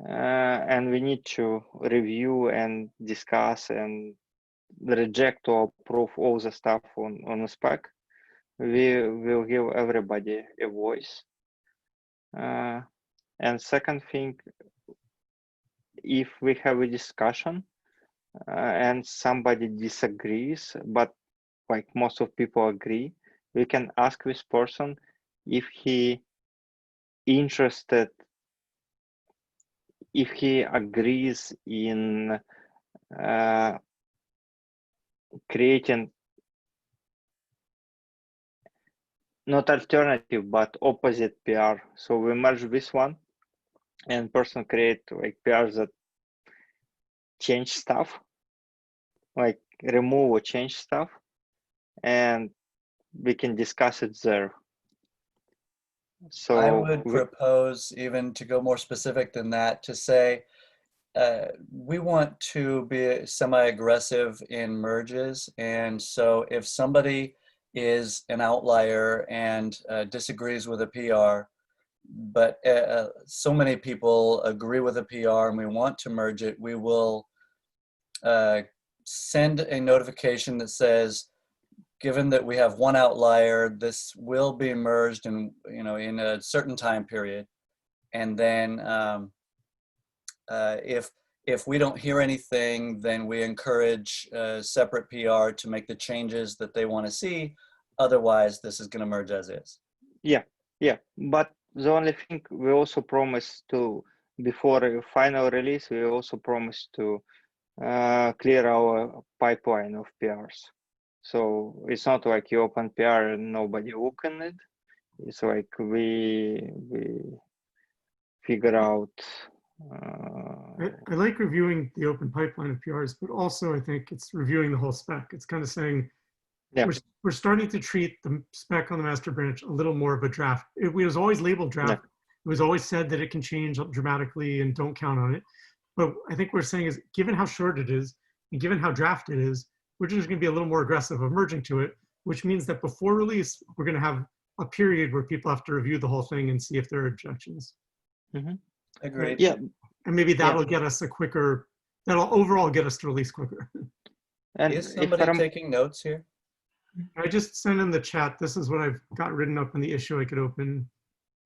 And we need to review and discuss and reject or approve all the stuff on the spec. We will give everybody a voice. And second thing, if we have a discussion and somebody disagrees, but like most of people agree, we can ask this person if he interested, if he agrees in creating not alternative but opposite PR. So we merge this one and person create like PRs that change stuff, like remove or change stuff, and we can discuss it there. So I would propose, even to go more specific than that, to say we want to be semi-aggressive in merges. And so if somebody is an outlier and disagrees with a PR, but so many people agree with a PR and we want to merge it, we will send a notification that says, given that we have one outlier, this will be merged in, in a certain time period. And then if we don't hear anything, then we encourage a separate PR to make the changes that they want to see. Otherwise, this is going to merge as is. Yeah. But the only thing we also promise to, before a final release, we also promise to clear our pipeline of PRs. So it's not like you open PR and nobody look in it. It's like we figure out. I like reviewing the open pipeline of PRs, but also I think it's reviewing the whole spec. It's kind of saying, Yeah. we're starting to treat the spec on the master branch a little more of a draft. It was always labeled draft. Yeah. It was always said that it can change dramatically and don't count on it. But I think we're saying is, given how short it is and given how draft it is, we're just going to be a little more aggressive of merging to it, which means that before release, we're going to have a period where people have to review the whole thing and see if there are objections. Mm-hmm. Agreed. Yeah. And maybe that'll get us that'll overall get us to release quicker. And is somebody taking notes here? I just sent in the chat. This is what I've got written up in the issue I could open.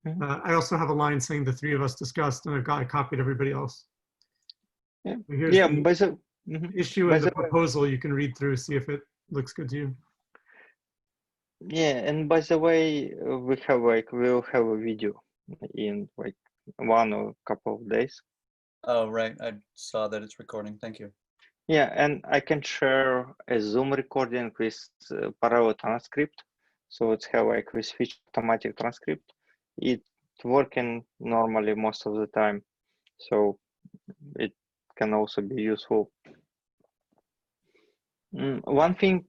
Mm-hmm. I also have a line saying the three of us discussed, and I copied everybody else. Yeah. Here's Yeah. the By the issue and the proposal. You can read through, see if it looks good to you. Yeah, and by the way, we'll have a video in like 1 or a couple of days. Oh, right. I saw that it's recording. Thank you. Yeah, and I can share a Zoom recording with parallel transcript. So it's have like this feature automatic transcript. It's working normally most of the time. So it can also be useful. One thing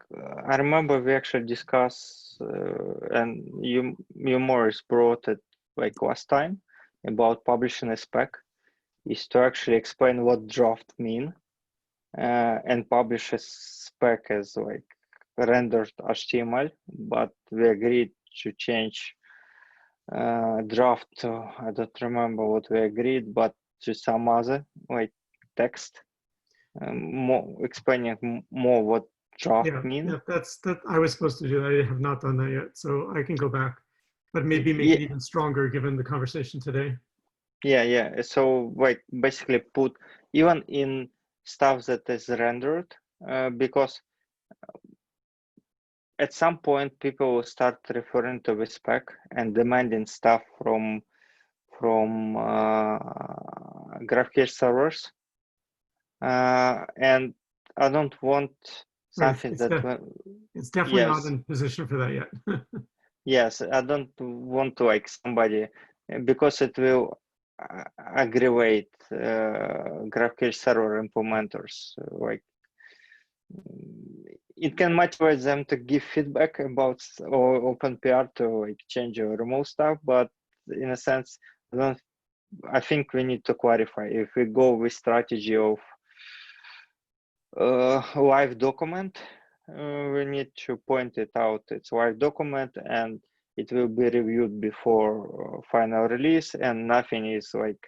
I remember we actually discussed, and you Morris brought it like last time about publishing a spec, is to actually explain what draft mean and publish a spec as like rendered HTML. But we agreed to change draft to, I don't remember what we agreed, but to some other like text, more explaining more what draft means. Yeah, that I was supposed to do that. I have not done that yet, so I can go back, but maybe make it even stronger given the conversation today. Yeah. So like basically put even in stuff that is rendered, because at some point people will start referring to the spec and demanding stuff from GraphQL servers, and I don't want something it's definitely not in position for that yet. Yes, I don't want to like somebody, because it will aggravate GraphQL server implementers. Like it can motivate them to give feedback about or OpenPR to like change or remove stuff, but in a sense, I think we need to clarify if we go with strategy of live document. We need to point it out. It's live document and it will be reviewed before final release, and nothing is like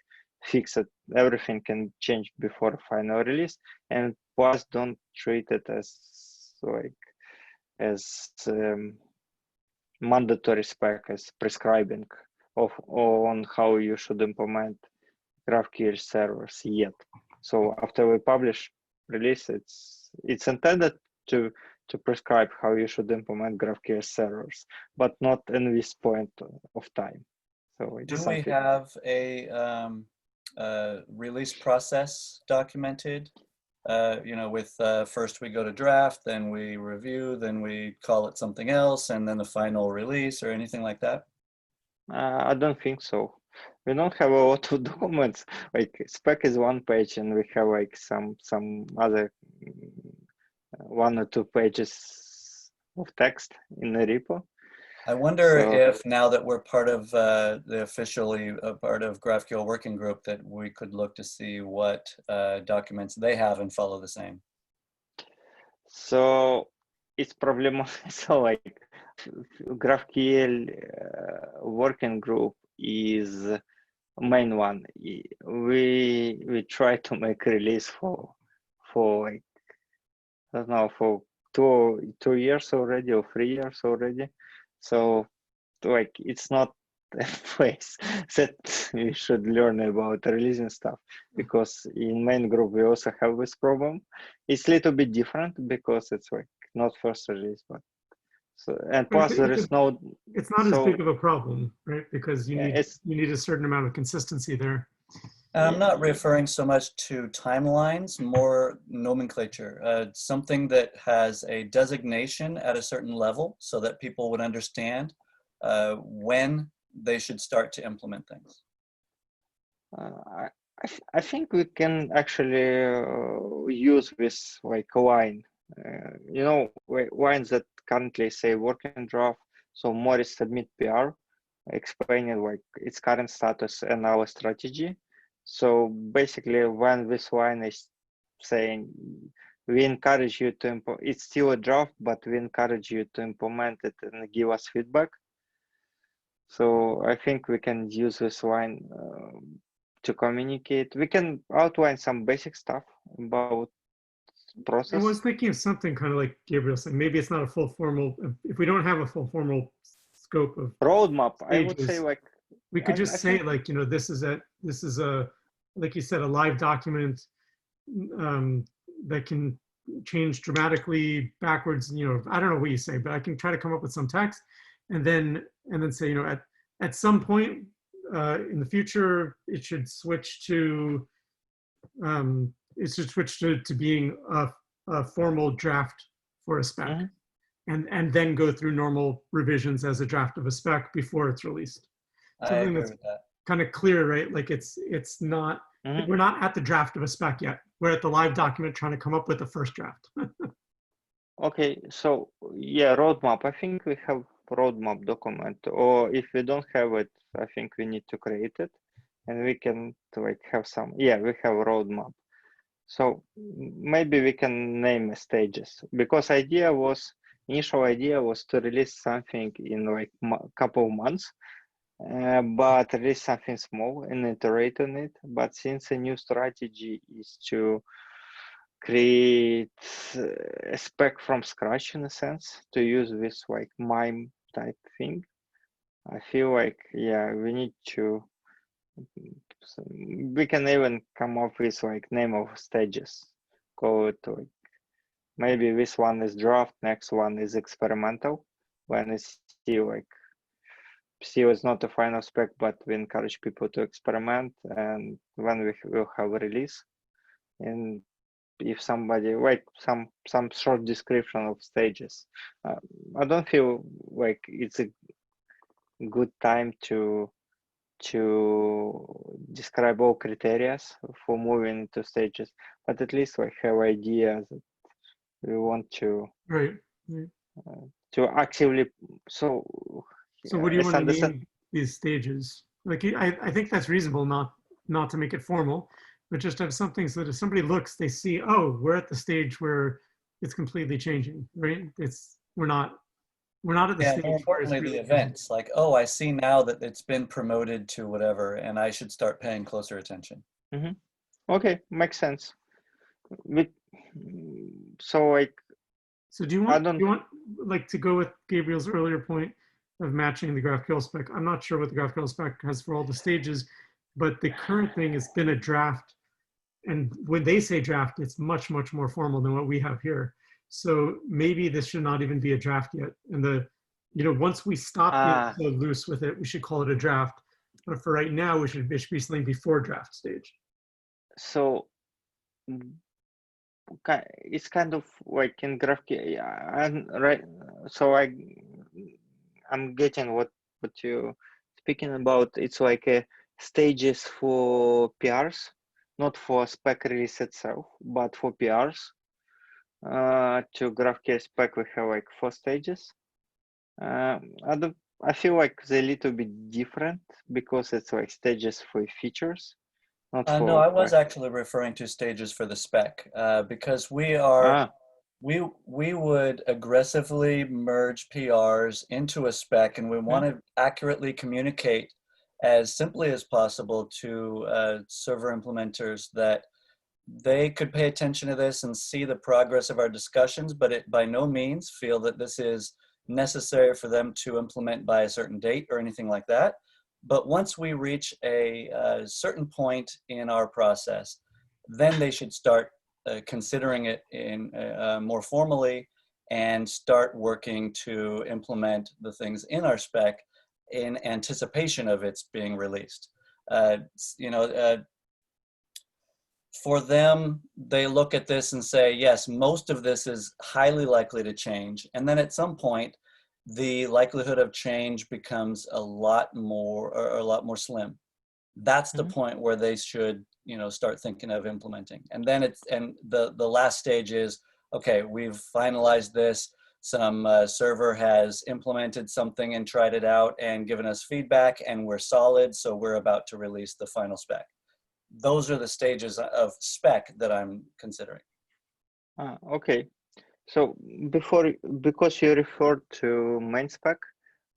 fixed. Everything can change before final release, and plus don't treat it as like as mandatory spec, as prescribing on how you should implement GraphQL servers yet. So after we publish release, it's intended to prescribe how you should implement GraphQL servers, but not in this point of time. So it's do we have a release process documented? With first we go to draft, then we review, then we call it something else, and then the final release or anything like that? I don't think so. We don't have a lot of documents. Like spec is one page, and we have like some other 1 or 2 pages of text in the repo. I wonder if now that we're part of the officially part of GraphQL working group, that we could look to see what documents they have and follow the same. So it's problematic. So like GraphQL working group is main one. We try to make release for like, I don't know, for 2 years already or 3 years already. So like it's not a place that we should learn about releasing stuff, because in main group we also have this problem. It's a little bit different because it's like not first release, but and plus there is no. It's not as big of a problem, right? Because you need a certain amount of consistency there. I'm not referring so much to timelines, more nomenclature, something that has a designation at a certain level so that people would understand when they should start to implement things. I think we can actually use this like a line, lines that currently say working draft. So Morris submit PR, explaining like its current status and our strategy. So basically, when this line is saying we encourage you to implement, it's still a draft, but we encourage you to implement it and give us feedback. So I think we can use this line to communicate. We can outline some basic stuff about process. I was thinking of something kind of like Gabriel said. Maybe it's not a full formal. If we don't have a full formal scope of roadmap, stages, I would say like we could just say like this is a like you said, a live document that can change dramatically backwards. I don't know what you say, but I can try to come up with some text, and then say at some point in the future it should switch to being a formal draft for a spec, and then go through normal revisions as a draft of a spec before it's released. Something that's kind of clear, right? Like it's not, we're not at the draft of a spec yet. We're at the live document trying to come up with the first draft. Okay, so yeah, roadmap. I think we have roadmap document, or if we don't have it, I think we need to create it, and we can like have some. Yeah, we have a roadmap. So maybe we can name stages, because idea was initial idea was to release something in like couple of months, but release something small and iterate on it. But since a new strategy is to create a spec from scratch in a sense, to use this like MIME type thing, I feel like, yeah, we need to, we can even come up with like name of stages, call it like, maybe this one is draft, next one is experimental, when it's still like, still is not a final spec, but we encourage people to experiment, and when we will have a release. And if somebody like some short description of stages, I don't feel like it's a good time to describe all criteria for moving into stages, but at least like have ideas that we want to Right. to actively. So What do you let's want to understand. name these stages? Like, I think that's reasonable, not to make it formal, but just have something so that if somebody looks, they see, oh, we're at the stage where it's completely changing, right? We're not at the Yeah, stage more where it's importantly, really the events, like, oh, I see now that it's been promoted to whatever, and I should start paying closer attention. Okay, makes sense. So like, So do you want like to go with Gabriel's earlier point of matching the GraphQL spec? I'm not sure what the GraphQL spec has for all the stages, but the current thing has been a draft. And when they say draft, it's much, much more formal than what we have here. So maybe this should not even be a draft yet. And once we stop being so loose with it, we should call it a draft. But for right now, it should be something before draft stage. So it's kind of like in GraphQL, right? So I'm getting what you're speaking about. It's like a stages for PRs, not for spec release itself, but for PRs. To GraphQL spec, we have like 4 stages. I feel like they're a little bit different because it's like stages for features. No, I was actually referring to stages for the spec because we would aggressively merge PRs into a spec, and we want to accurately communicate as simply as possible to server implementers that they could pay attention to this and see the progress of our discussions, but it by no means feel that this is necessary for them to implement by a certain date or anything like that. But once we reach a certain point in our process, then they should start considering it in more formally and start working to implement the things in our spec in anticipation of its being released. For them, they look at this and say, yes, most of this is highly likely to change. And then at some point, the likelihood of change becomes a lot more slim. That's the point where they should, start thinking of implementing. And then the last stage is, okay, we've finalized this. Some server has implemented something and tried it out and given us feedback, and we're solid. So we're about to release the final spec. Those are the stages of spec that I'm considering. Okay. So because you referred to main spec,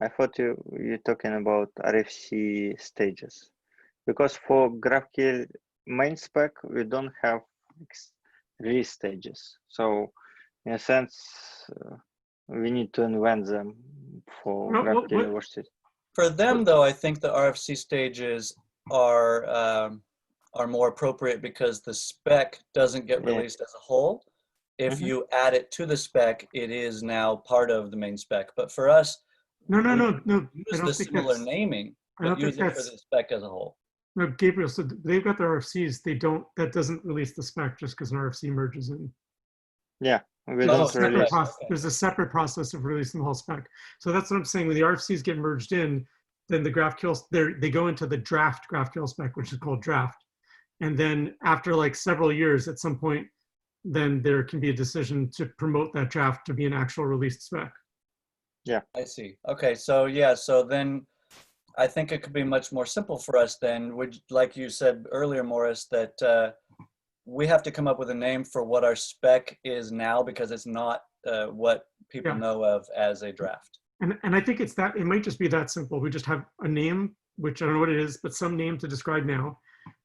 I thought you're talking about RFC stages. Because for GraphQL main spec, we don't have release stages. So in a sense, we need to invent them for GraphQL versus. For them, though, I think the RFC stages are more appropriate because the spec doesn't get released as a whole. If you add it to the spec, it is now part of the main spec. But for us, no. Use the similar naming, but use it for the spec as a whole. No, Gabriel, so they've got the RFCs. That doesn't release the spec just because an RFC merges in. Yeah, there's a separate process of releasing the whole spec. So that's what I'm saying. When the RFCs get merged in, then the GraphQL, they go into the draft GraphQL spec, which is called draft. And then after like several years, at some point, then there can be a decision to promote that draft to be an actual released spec. Yeah, I see. Okay, so yeah, so then I think it could be much more simple for us then, like you said earlier, Morris, that we have to come up with a name for what our spec is now because it's not what people Yeah. know of as a draft. And I think it's that, it might just be that simple. We just have a name, which I don't know what it is, but some name to describe now,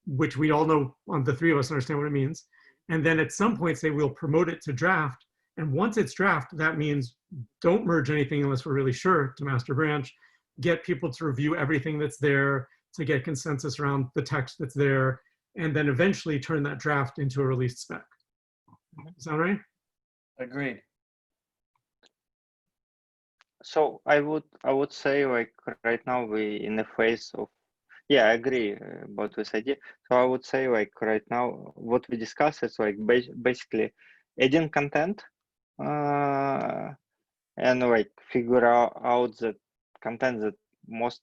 which we all know, the three of us understand what it means. And then at some point say we'll promote it to draft. And once it's draft, that means don't merge anything unless we're really sure to master branch. Get people to review everything that's there, to get consensus around the text that's there, and then eventually turn that draft into a released spec. Is that right? Agreed. So I would say like right now we in the phase of, yeah, I agree about this idea. So I would say like right now what we discussed is like basically adding content and like figure out the content that most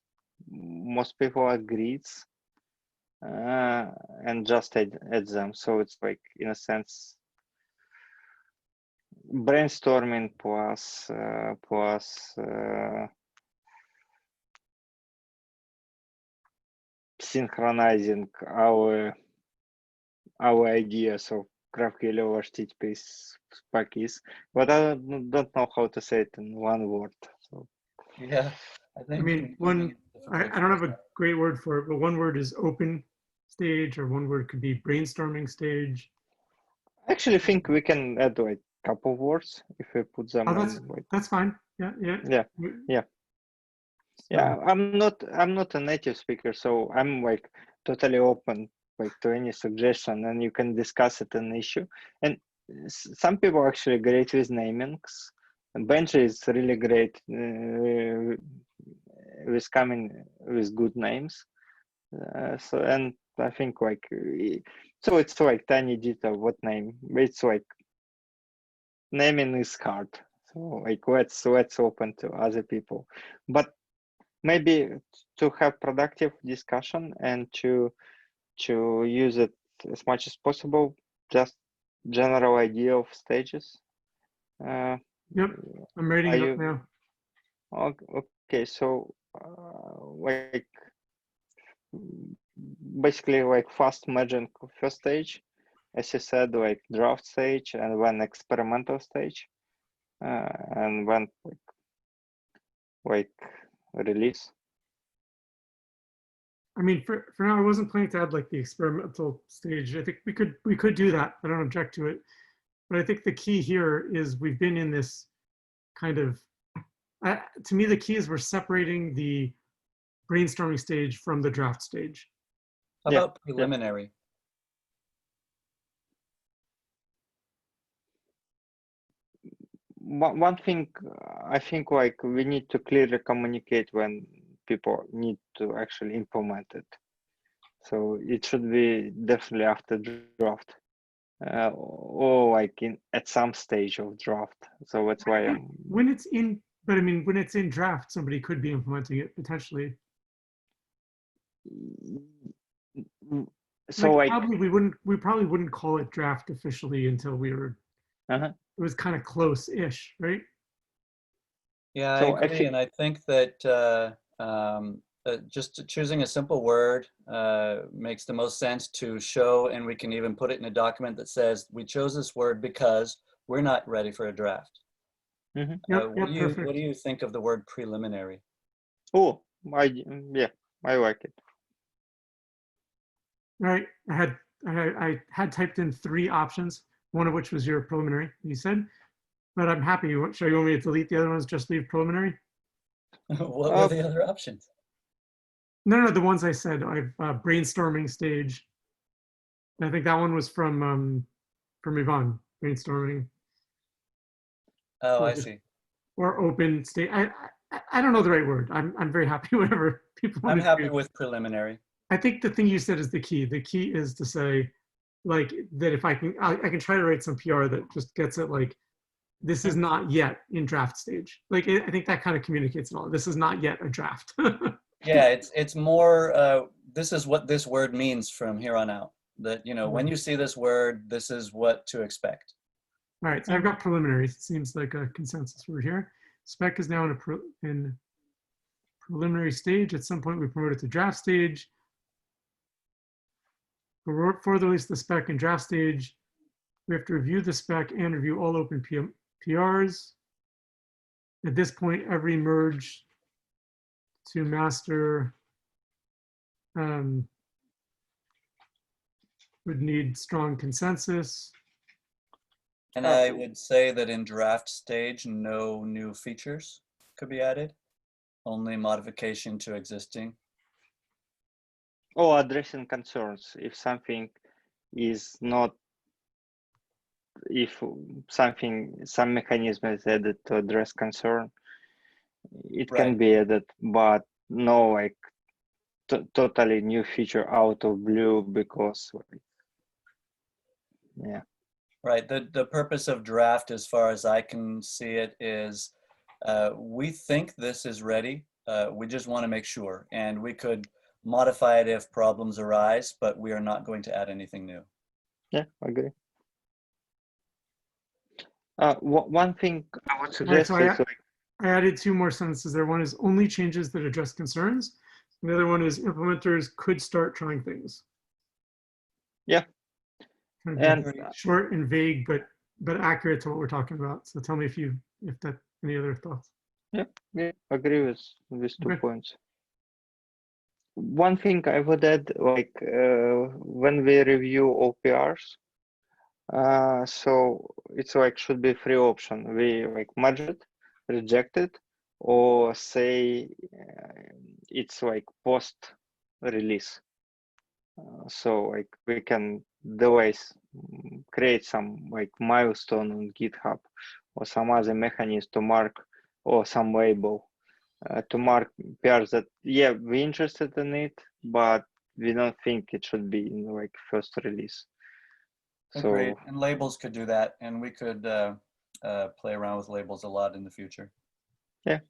people agrees and just add them. So it's like in a sense brainstorming plus synchronizing our ideas of GraphQL over HTTP spec is, but I don't know how to say it in one word. So Yeah, I think. I mean, I don't have a great word for it, but one word is open stage, or one word could be brainstorming stage. I actually think we can add like a couple words if we put them Oh, in. Like, that's fine. Yeah. yeah. I'm not a native speaker, so I'm like totally open like to any suggestion, and you can discuss it an issue. And some people are actually great with namings. And Benji is really great with coming with good names. So and I think like so it's like tiny detail what name. It's like naming is hard. So like let's open to other people, but maybe to have productive discussion and to use it as much as possible, just general idea of stages. Yep, I'm writing it up now. Okay, so like basically like fast merging first stage, as you said, like draft stage and then experimental stage, and then like release. I mean, for now, I wasn't planning to add like the experimental stage. I think we could do that. I don't object to it. But I think the key here is we've been in this kind of, to me, the key is we're separating the brainstorming stage from the draft stage. How about preliminary? One thing I think like we need to clearly communicate when people need to actually implement it. So it should be definitely after draft. Or like at some stage of draft. So that's why I'm when it's in, but I mean when it's in draft, somebody could be implementing it potentially. So like probably we probably wouldn't call it draft officially until we were it was kind of close-ish, right? Yeah, so I agree, and I think that just choosing a simple word makes the most sense to show, and we can even put it in a document that says we chose this word because we're not ready for a draft. What do you think of the word preliminary? Oh, I like it. All right, I had typed in 3 options, one of which was your preliminary, you said, but I'm happy. Should you want me to delete the other ones, just leave preliminary? What were the other options? No, the ones I said. I've brainstorming stage. I think that one was from Yvonne, brainstorming. Oh, I see. Or open stage. I don't know the right word. I'm very happy whatever people want to do. I'm happy with preliminary. I think the thing you said is the key. The key is to say, like, that if I can try to write some PR that just gets it like, this is not yet in draft stage. Like, I think that kind of communicates it all. This is not yet a draft. Yeah, it's more, this is what this word means from here on out. That, you know, when you see this word, this is what to expect. All right, so I've got preliminary. It seems like a consensus word here. Spec is now in preliminary stage. At some point, we promote it to draft stage. For the release of the spec in draft stage, we have to review the spec and review all open PRs. At this point, every merge to master would need strong consensus. And I would say that in draft stage, no new features could be added, only modification to existing. Or addressing concerns if something is not, if some mechanism is added to address concern, it can Right. be added, but no like totally new feature out of blue because yeah. Right. The purpose of draft, as far as I can see it, is we think this is ready. We just want to make sure, and we could modify it if problems arise, but we are not going to add anything new. Yeah, I agree. One thing I would suggest so is I added 2 more sentences there. One is only changes that address concerns. And the other one is implementers could start trying things. yeah, Kind of and short and vague, but accurate to what we're talking about. So tell me if that any other thoughts. yeah, agree with these 2 Okay. points. One thing I would add, like when we review OPRs, so it's like should be 3 option. We like merge it, reject it, or say it's like post release. So like we can create some like milestone on GitHub or some other mechanism to mark, or some label to mark PRs that we're interested in it, but we don't think it should be in like first release. Agreed. So And labels could do that, and we could play around with labels a lot in the future. yeah.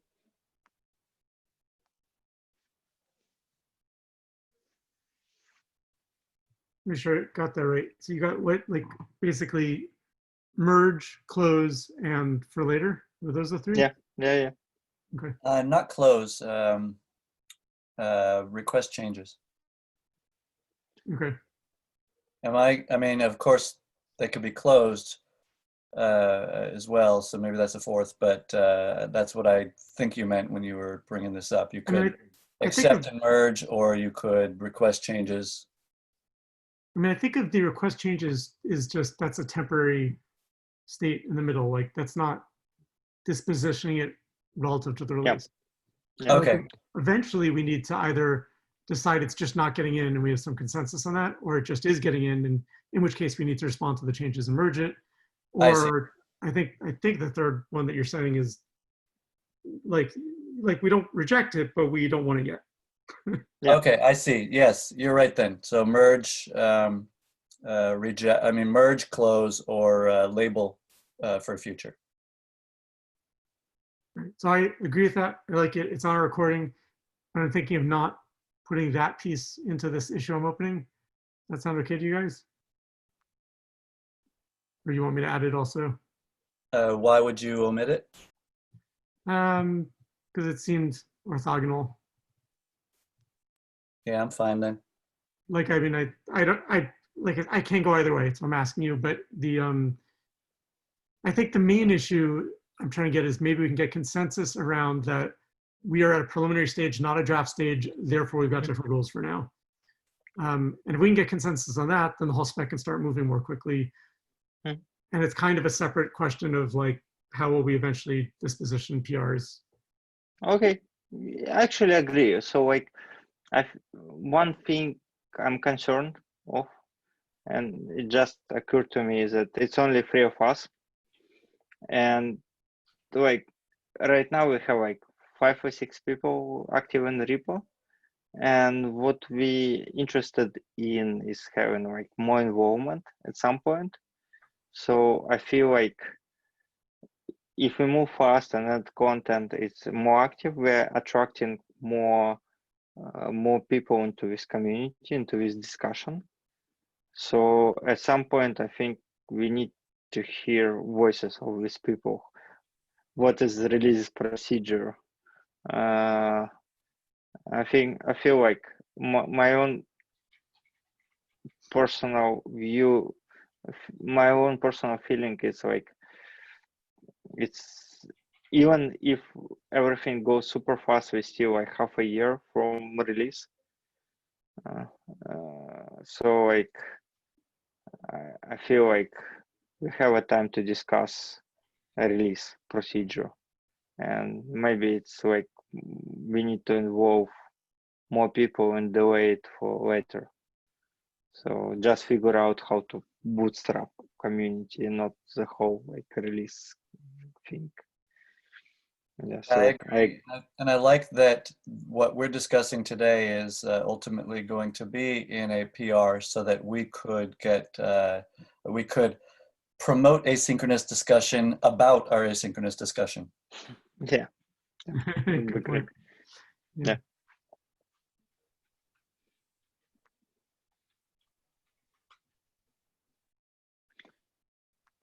Make sure I got that right. So you got what, like basically merge, close, and for later? Were those the 3? Yeah. Okay. Not close, request changes. Okay. I mean, of course, they could be closed as well, so maybe that's a 4th, but that's what I think you meant when you were bringing this up. You could I think accept and merge, or you could request changes. I think of the request changes is just, that's a temporary state in the middle. Like that's not dispositioning it relative to the release. Yeah. Okay. Like, eventually we need to either decide it's just not getting in and we have some consensus on that, or it just is getting in, and in which case we need to respond to the changes and merge it. Or I think the 3rd one that you're saying is like we don't reject it, but we don't want it yet. Yeah. Okay, I see. Yes, you're right then. So merge, merge, close, or label for future. Right. So I agree with that. I like it. It's on a recording. I'm thinking of not putting that piece into this issue I'm opening. That sound okay to you guys? Or you want me to add it also? Why would you omit it? Because it seemed orthogonal. Yeah, I'm fine then. Like, I mean, I can't go either way, so I'm asking you, but I think the main issue I'm trying to get is maybe we can get consensus around that we are at a preliminary stage, not a draft stage, therefore we've got different rules for now. And if we can get consensus on that, then the whole spec can start moving more quickly. And it's kind of a separate question of like, how will we eventually disposition PRs? Okay, I actually agree. So like, one thing I'm concerned of, and it just occurred to me, is that it's only 3 of us, and like right now we have like 5 or 6 people active in the repo, and what we interested in is having like more involvement at some point. So I feel like if we move fast and add content, it's more active, we're attracting more people into this community, into this discussion. So at some point, I think we need to hear voices of these people. What is the release procedure? I feel like my own personal view, my own personal feeling is like it's even if everything goes super fast, we still like half a year from release. So like I feel like we have a time to discuss a release procedure, and maybe it's like we need to involve more people and delay it for later. So just figure out how to bootstrap community, not the whole like release thing. Yeah, I so agree. And I like that what we're discussing today is ultimately going to be in a PR so that we could get, we could promote asynchronous discussion about our asynchronous discussion. yeah, would be Good great. point. Yeah.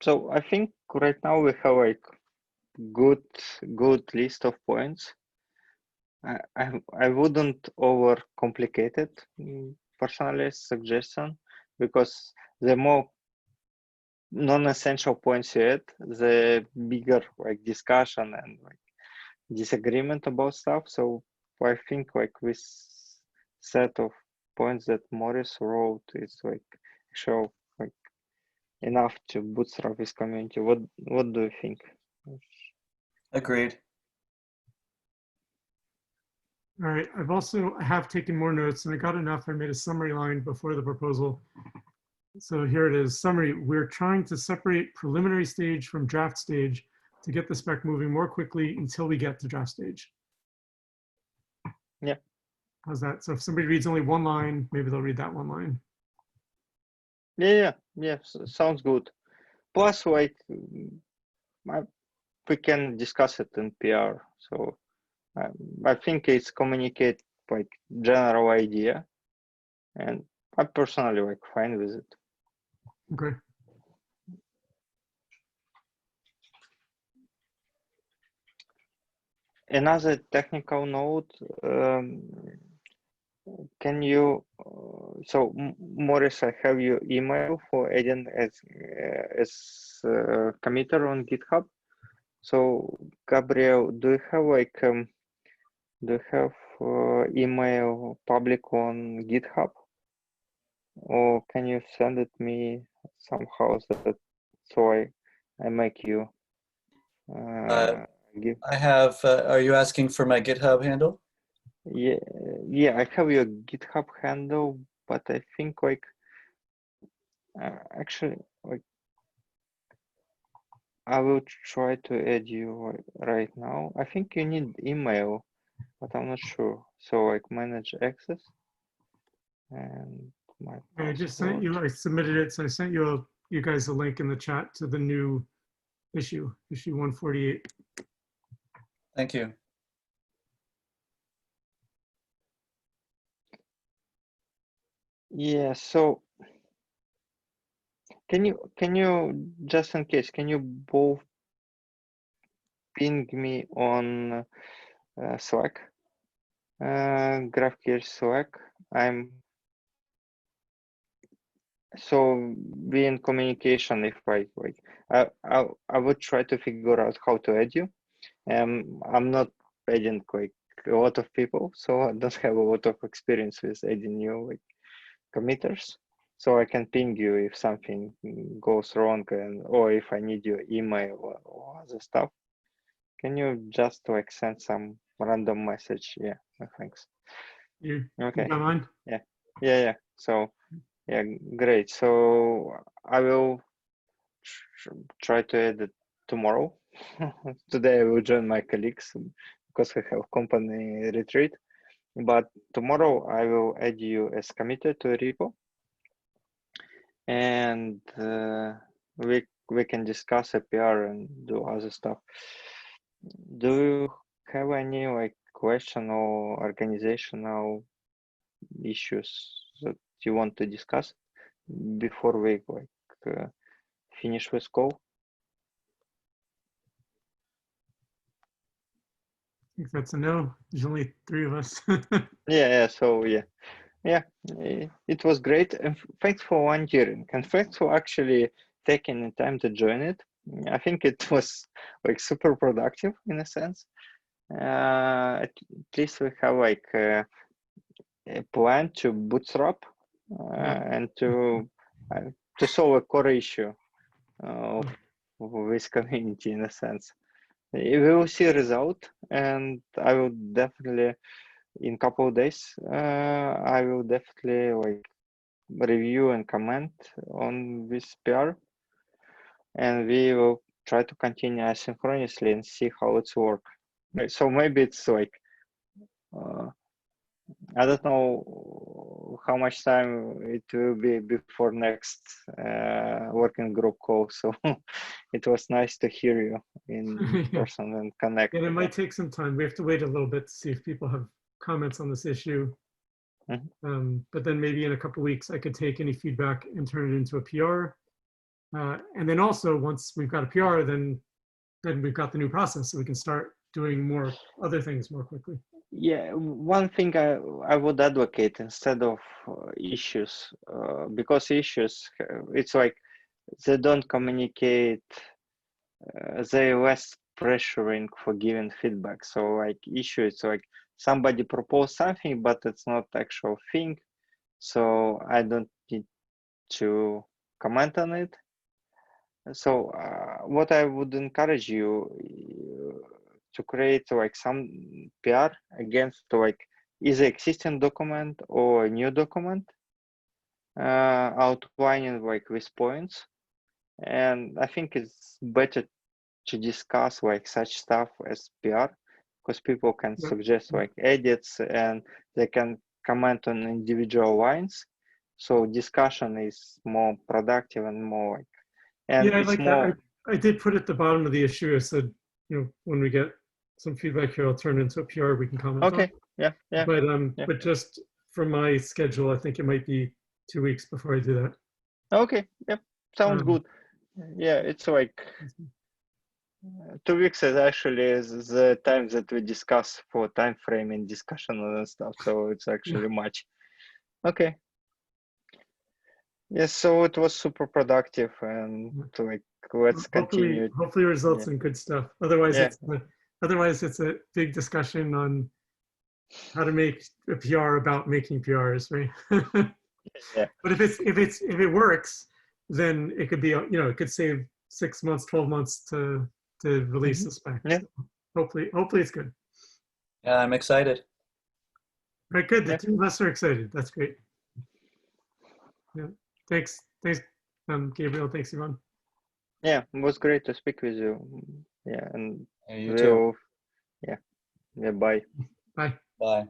So I think right now we have like good list of points. I wouldn't overcomplicate it, personally suggestion, because the more non-essential points you add, the bigger like discussion and like disagreement about stuff. So I think like this set of points that Morris wrote is like show like enough to bootstrap this community. What do you think? Agreed. All right, I have taken more notes and I got enough. I made a summary line before the proposal. So here it is, summary. We're trying to separate preliminary stage from draft stage to get the spec moving more quickly until we get to draft stage. Yeah. How's that? So if somebody reads only one line, maybe they'll read that one line. Yeah, sounds good. Plus, like, we can discuss it in PR. So I think it's communicate like general idea, and I personally like fine with it. Okay. Another technical note. Can you, so Morris, I have your email for adding as committer on GitHub. So Gabriel, do you have like, email public on GitHub? Or can you send it me somehow so I make you give? I have, are you asking for my GitHub handle? Yeah, I have your GitHub handle, but I think like actually like I will try to add you right now. I think you need email, but I'm not sure. So like manage access and my I just sent you, I submitted it. So I sent you guys a link in the chat to the new issue 148. Thank you. Yeah, so can you just in case, can you both ping me on Slack, GraphQL Slack? So be in communication if I would try to figure out how to add you. I'm not adding like a lot of people, so I don't have a lot of experience with adding new like committers. So I can ping you if something goes wrong or if I need your email or other stuff. Can you just like send some random message? Yeah, thanks. You Okay. got mine? Yeah. So yeah, great. So I will try to add it tomorrow. Today I will join my colleagues because we have company retreat. But tomorrow I will add you as committed to a repo, and we can discuss APR and do other stuff. Do you have any like question or organizational issues that you want to discuss before we like finish this call? I think that's a no. There's only 3 of us. Yeah. So yeah, it was great, and thanks for volunteering, and thanks for actually taking the time to join it. I think it was like super productive in a sense. At least we have like a plan to bootstrap and to solve a core issue of this community in a sense. We will see a result, and I will definitely in a couple of days I will definitely like review and comment on this PR, and we will try to continue asynchronously and see how it's work. So maybe it's like I don't know how much time it will be before next working group call. So it was nice to hear you in person and connect. And it might take some time. We have to wait a little bit to see if people have comments on this issue. But then maybe in a couple of weeks, I could take any feedback and turn it into a PR. And then also, once we've got a PR, then we've got the new process, so we can start doing more other things more quickly. Yeah, one thing I would advocate instead of issues, because issues, it's like they don't communicate, they're less pressuring for giving feedback. So like issue, it's like somebody proposed something, but it's not actual thing. So I don't need to comment on it. So what I would encourage you to create like some PR against like either existing document or a new document outlining like these points. And I think it's better to discuss like such stuff as PR, because people can suggest like edits and they can comment on individual lines. So discussion is more productive and more like, and yeah, I it's like more. that. I did put at the bottom of the issue, I said, when we get some feedback here, I'll turn it into a PR we can comment on. Okay, yeah. But just from my schedule, I think it might be 2 weeks before I do that. Okay, yep, sounds good. Yeah, it's like 2 weeks is actually the time that we discuss for time frame and discussion and stuff, so it's actually much. Okay. Yes, so it was super productive, and like let's continue. Hopefully results in good stuff. Otherwise it's a big discussion on how to make a PR about making PRs, right? But if it works, then it could be, it could save 6 months, 12 months to release the spec. Yeah. So hopefully it's good. Yeah, I'm excited. Right, good. The two of us are excited. That's great. Yeah. Thanks, Gabriel. Thanks, Ivan. Yeah, it was great to speak with you. Yeah, and Yeah, you too. Yeah, bye. Bye. Bye.